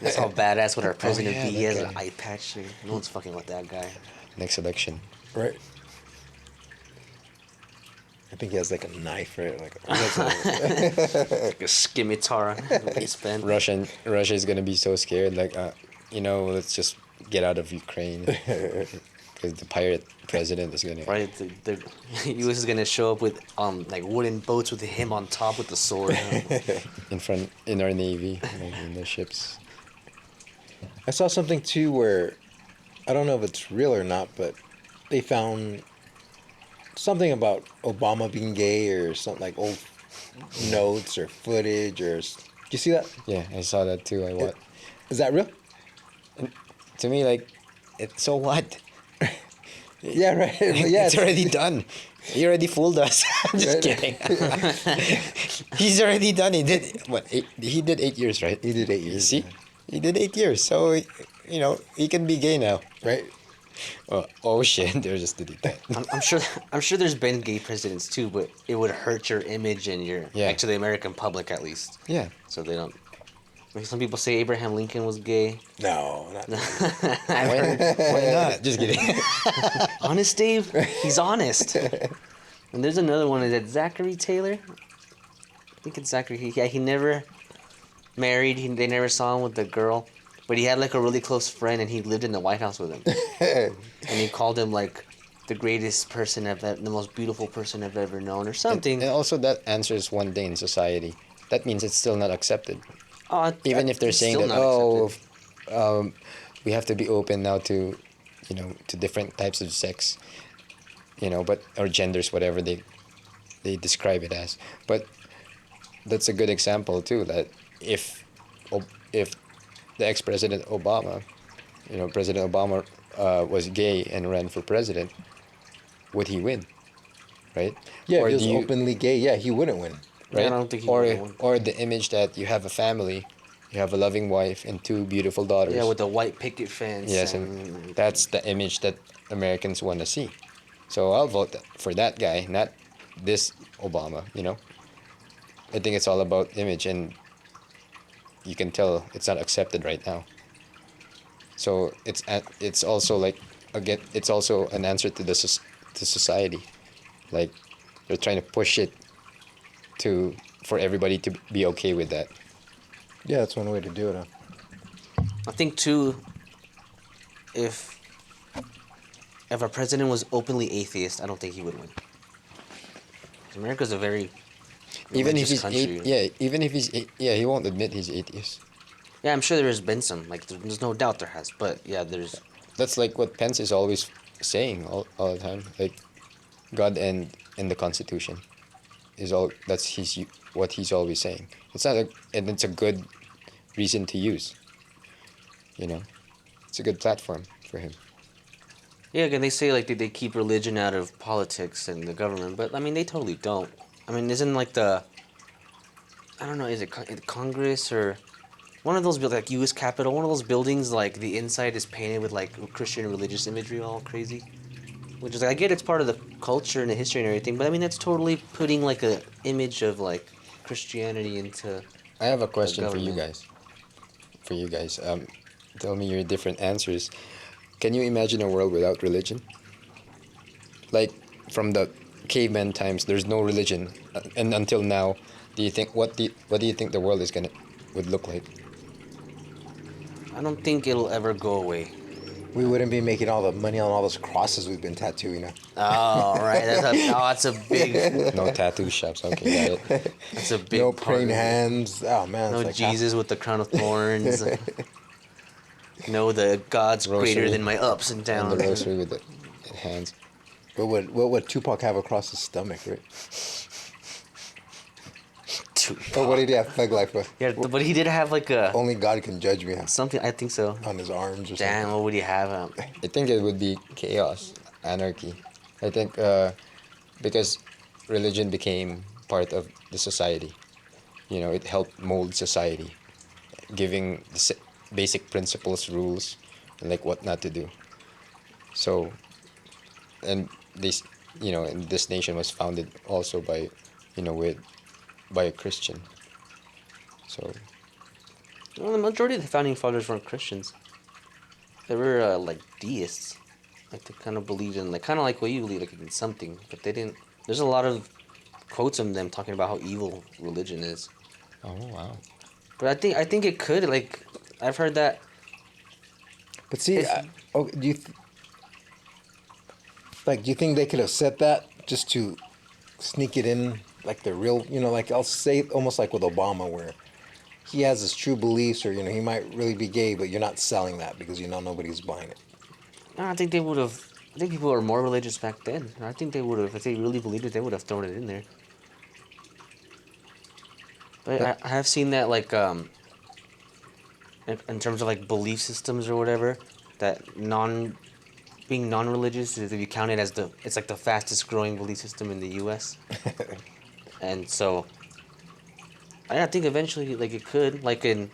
That's how badass would our president yeah, be. He that has an guy. eye patch. Dude. No one's fucking with that guy. Next election. Right. I think he has like a knife, right? Like he has a- Like a scimitar waistband. Russia is gonna be so scared. Like, let's just get out of Ukraine because the pirate president is gonna. Right, the U.S. is gonna show up with like wooden boats with him on top with the sword. In our navy, like in the ships. I saw something too where I don't know if it's real or not, but they found something about Obama being gay or something, like old notes or footage or. Do you see that? Yeah, I saw that too. Is that real? To me, like, so what? Yeah, right. Yeah, It's already done. He already fooled us. I'm just Right. kidding. He's already done. He did what? He did 8 years, right? He did 8 years. See, he did 8 years. So, he can be gay now. Right. Oh shit! They're just delete that. I'm sure there's been gay presidents too, but it would hurt your image and your Yeah. like to the American public at least. Yeah. So they don't. Like some people say Abraham Lincoln was gay. No, not. Why not? Just kidding. Honest Dave, he's honest. And there's another one. Is it Zachary Taylor? I think it's Zachary. He never. married. They never saw him with the girl, but he had like a really close friend, and he lived in the White House with him, and he called him like the greatest person the most beautiful person I've ever known, or something. And also that answers one thing in society. That means it's still not accepted. Even if they're it's saying still that, not oh, accepted. we have to be open now to, to different types of sex, but or genders, whatever they describe it as. But that's a good example too. That if the ex-president Obama, President Obama, was gay and ran for president, would he win? Right? Yeah, Or if he do was you, openly gay, yeah, he wouldn't win. Yeah, I right? don't think he or would've won. or the image that you have a family, you have a loving wife and two beautiful daughters. Yeah, with the white picket fence. Yes, and that's the image that Americans want to see. So I'll vote for that guy, not this Obama. I think it's all about image, and you can tell it's not accepted right now. So it's also like again, it's also an answer to to society, like they're trying to push it for everybody to be okay with that. Yeah, that's one way to do it. Huh? I think too, if our president was openly atheist, I don't think he would win. 'Cause America's a very Even if religious he's country. even if yeah, he won't admit he's atheist. Yeah, I'm sure there has been some. Like, there's no doubt there has. But yeah, there's. That's like what Pence is always saying all the time. Like God and the Constitution is all. That's what he's always saying. It's not and it's a good reason to use. It's a good platform for him. Yeah, again, they say like they keep religion out of politics and the government, but I mean they totally don't. I mean, isn't like I don't know, is it Congress or one of those like U.S. Capitol, one of those buildings like the inside is painted with like Christian religious imagery, all crazy. Which is like, I get it's part of the culture and the history and everything, but I mean that's totally putting like a image of like Christianity into. I have a question for you government. guys. Tell me your different answers. Can you imagine a world without religion? Like from the caveman times, there's no religion, and until now, do you think what do you think the world would look like? I don't think it'll ever go away. We wouldn't be making all the money on all those crosses we've been tattooing. Huh? Oh, right. That's a big. No tattoo shops. Okay, got it. That's a big. No part praying of it. hands. Oh man, No it's like Jesus with the crown of thorns. No, the God's greater Rosary. than my ups and And downs. the rosary with the hands. What would Tupac have across his stomach, right? Tupac. Or what did he have Thug Life with? Yeah, but he did have like a Only God can judge me, huh? something. I think so. On his arms or Damn, something. what would he have? I think it would be chaos, anarchy. I think because religion became part of the society. It helped mold society, giving the basic principles, rules, and like what not to do. So, and this, and this nation was founded also by, by a Christian. So, Well, the majority of the founding fathers weren't Christians. They were like deists. Like they kind of believed in, like kind of like what you believe, like in something. But they didn't. There's a lot of quotes of them talking about how evil religion is. oh wow. But I think it could, like, I've heard that. But see, If- do you do you think they could have said that just to sneak it in, like the real, like I'll say almost like with Obama, where he has his true beliefs, or he might really be gay, but you're not selling that because nobody's buying it. No, I think they would have. I think people were more religious back then. I think they would have, if they really believed it, they would have thrown it in there. But I have seen that, like, in terms of like belief systems or whatever, that being non-religious is, if you count it as it's like the fastest growing belief system in the U.S. And so, I think eventually, like, it could, like in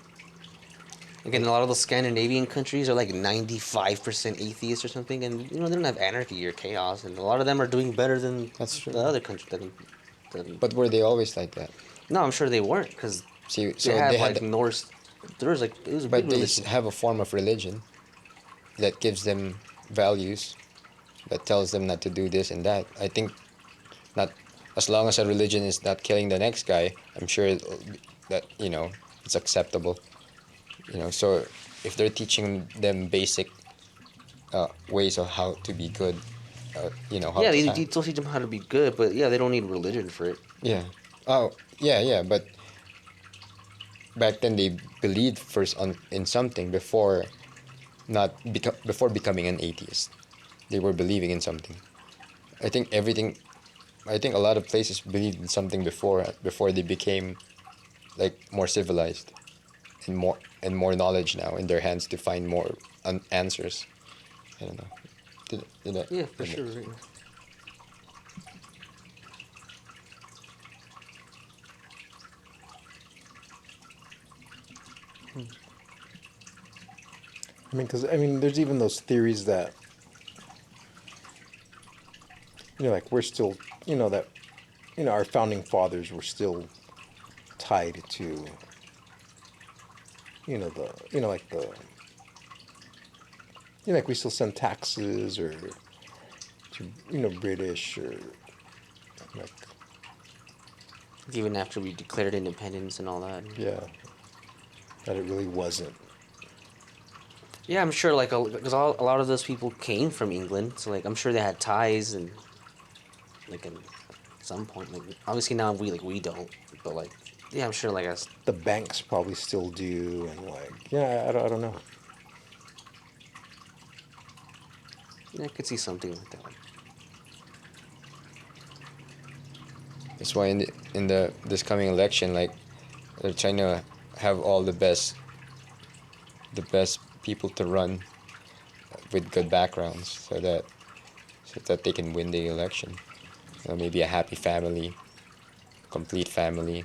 a lot of those Scandinavian countries are like 95% atheist or something, and they don't have anarchy or chaos, and a lot of them are doing better than That's true. the other countries. But were they always like that? No, I'm sure they weren't, because See, so they had they had, like Norse. There was like it was a big but they religion. have a form of religion that gives them values, that tells them not to do this and that. I think, not as long as a religion is not killing the next guy. I'm sure that it's acceptable. So if they're teaching them basic ways of how to be good, how Yeah, to they act. still teach them how to be good, but yeah, they don't need religion for it. Yeah. Oh, yeah. But back then they believed first in something before becoming an atheist. They were believing in something. I think everything. I think a lot of places believed in something before they became like more civilized and more knowledge now in their hands to find more answers. I don't know. Yeah, for sure. Right. I mean, because I mean, there's even those theories that like we're still, that our founding fathers were still tied to, the, like the, like we still send taxes or to, British or like, Even after we declared independence and all that. yeah, that it really wasn't. Yeah, I'm sure, like, because a lot of those people came from England, so, like, I'm sure they had ties, and, like, at some point, like, obviously now we don't, but, like, yeah, I'm sure, like, us. The banks probably still do, and like, yeah, I don't know. Yeah, I could see something like that. That's why in the this coming election, like they're trying to have all the best people to run with good backgrounds, so that they can win the election. Maybe a happy family, complete family,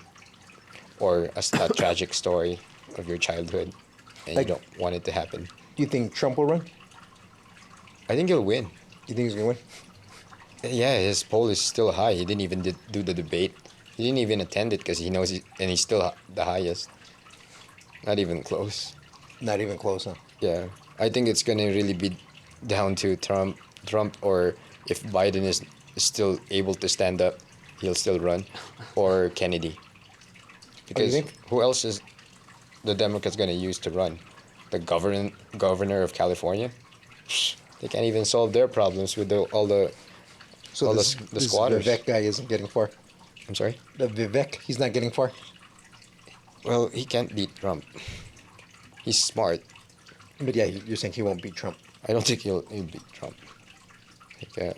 or a tragic story of your childhood, and you Like, don't want it to happen. do you think Trump will run? I think he'll win. You think he's gonna win? Yeah, his poll is still high. He didn't even do the debate. He didn't even attend it because he knows and he's still the highest. Not even close. Not even close, huh? Yeah, I think it's gonna really be down to Trump, or if Biden is still able to stand up, he'll still run, or Kennedy. Oh, you Because think? who else is the Democrats gonna use to run? The governor of California? They can't even solve their problems with all the So all the, this s- the this squatters. Vivek guy isn't getting far. I'm sorry. The Vivek, he's not getting far. Well, he can't beat Trump. He's smart. But yeah, you're saying he won't beat Trump. I don't think he'll beat Trump. Like,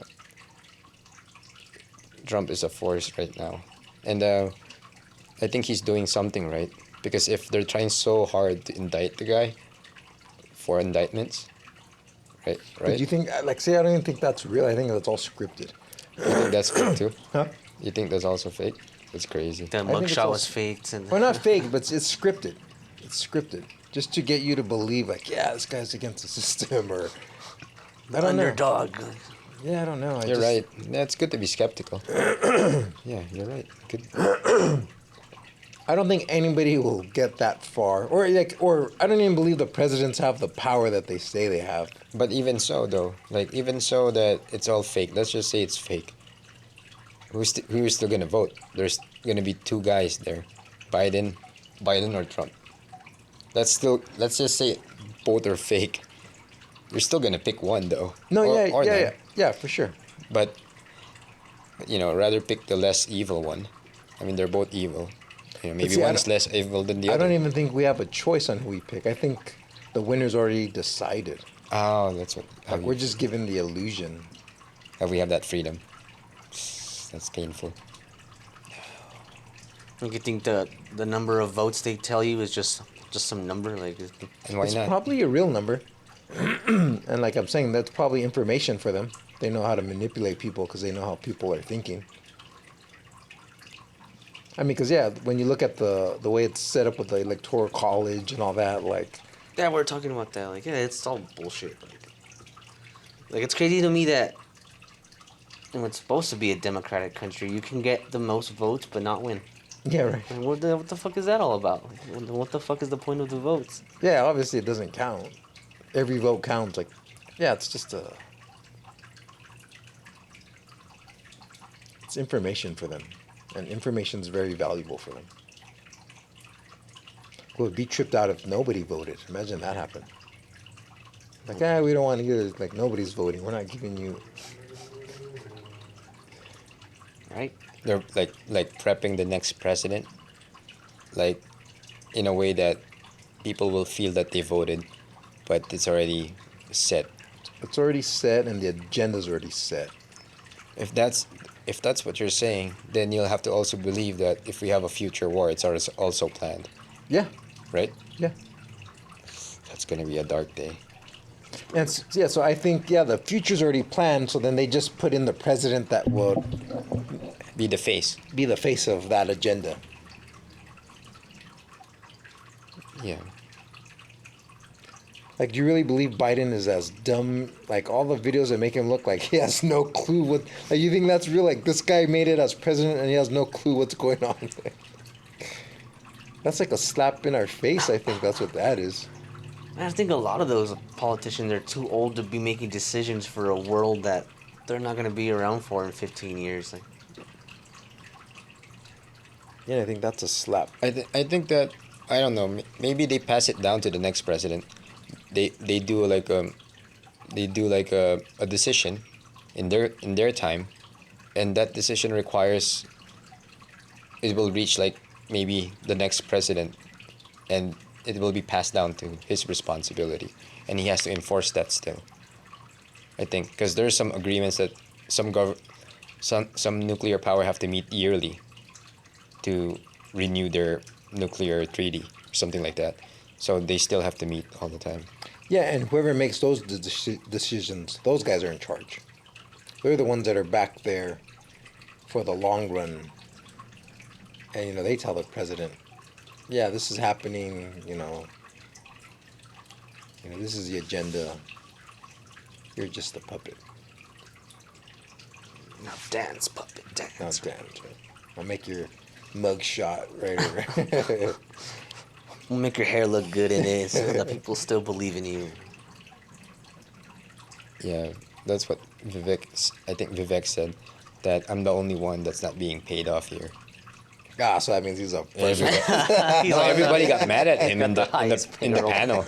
Trump is a force right now, and I think he's doing something right, because if they're trying so hard to indict the guy for indictments, right, But right, you think, like, say, I don't even think that's real. I think that's all scripted. you think that's fake too? Huh? You think that's also fake? That's crazy. The I think it's mugshot all was faked, and Well, not fake, but it's scripted. It's scripted just to get you to believe, like, yeah, this guy's against the system, or I don't know. underdog. Yeah, I don't know. You're right. Yeah, it's good to be skeptical. Yeah, you're right. Good. I don't think anybody will get that far, or I don't even believe the presidents have the power that they say they have. But even so, though, like even so that it's all fake. Let's just say it's fake. Who's still gonna vote? There's gonna be two guys there, Biden or Trump. Let's just say both are fake. You're still gonna pick one though. No, or none. yeah, for sure. But rather pick the less evil one. I mean, they're both evil. Maybe see, I one's don't- less evil than the I other. don't even think we have a choice on who we pick. I think the winner's already decided. Oh, that's what. Like, we're just given the illusion. Have we have that freedom? That's painful. You think the number of votes they tell you is just some number, like And why It's not? probably a real number. And like I'm saying, that's probably information for them. They know how to manipulate people because they know how people are thinking. I mean, because yeah, when you look at the way it's set up with the electoral college and all that, like, yeah, we're talking about that. Like, yeah, it's all bullshit. Like it's crazy to me that when it's supposed to be a democratic country, you can get the most votes but not win. yeah, right. Like, what the fuck is that all about? Like, what the fuck is the point of the votes? Yeah, obviously it doesn't count. Every vote counts. Like, yeah, it's just it's information for them, and information is very valuable for them. would be tripped out if nobody voted. Imagine that happened. Like, we don't want to hear it. Like, nobody's voting. We're not giving you. Right? They're like prepping the next president, like in a way that people will feel that they voted, but it's already set. It's already set, and the agenda's already set. If that's what you're saying, then you'll have to also believe that if we have a future war, it's also planned, Yeah, right? yeah. That's gonna be a dark day. And yeah, so I think the future's already planned. So then they just put in the president that will Be the face. be the face of that agenda. Yeah. Like, do you really believe Biden is as dumb? Like, all the videos that make him look like he has no clue what. Like, you think that's real? Like, this guy made it as president and he has no clue what's going on. That's like a slap in our face. I think that's what that is. I think a lot of those politicians are too old to be making decisions for a world that they're not going to be around for in 15 years. Like, Yeah, I think that's a slap. I think that I don't know. Maybe they pass it down to the next president. They do like a decision in their time, and that decision requires it will reach like maybe the next president, and it will be passed down to his responsibility, and he has to enforce that still. I think because there's some agreements that some nuclear power have to meet yearly to renew their nuclear treaty or something like that. So they still have to meet all the time. Yeah, and whoever makes those decisions, those guys are in charge. They're the ones that are back there for the long run. And, they tell the president, yeah, this is happening, this is the agenda. You're just a puppet. now dance, puppet, dance. Not damn. I'll make your mug shot right over. We'll make your hair look good in it so that people still believe in you. Yeah, that's what I think Vivek said, that I'm the only one that's not being paid off here. So that means he's a person. He's No, like, everybody got mad at him in the highest in the payroll. panel.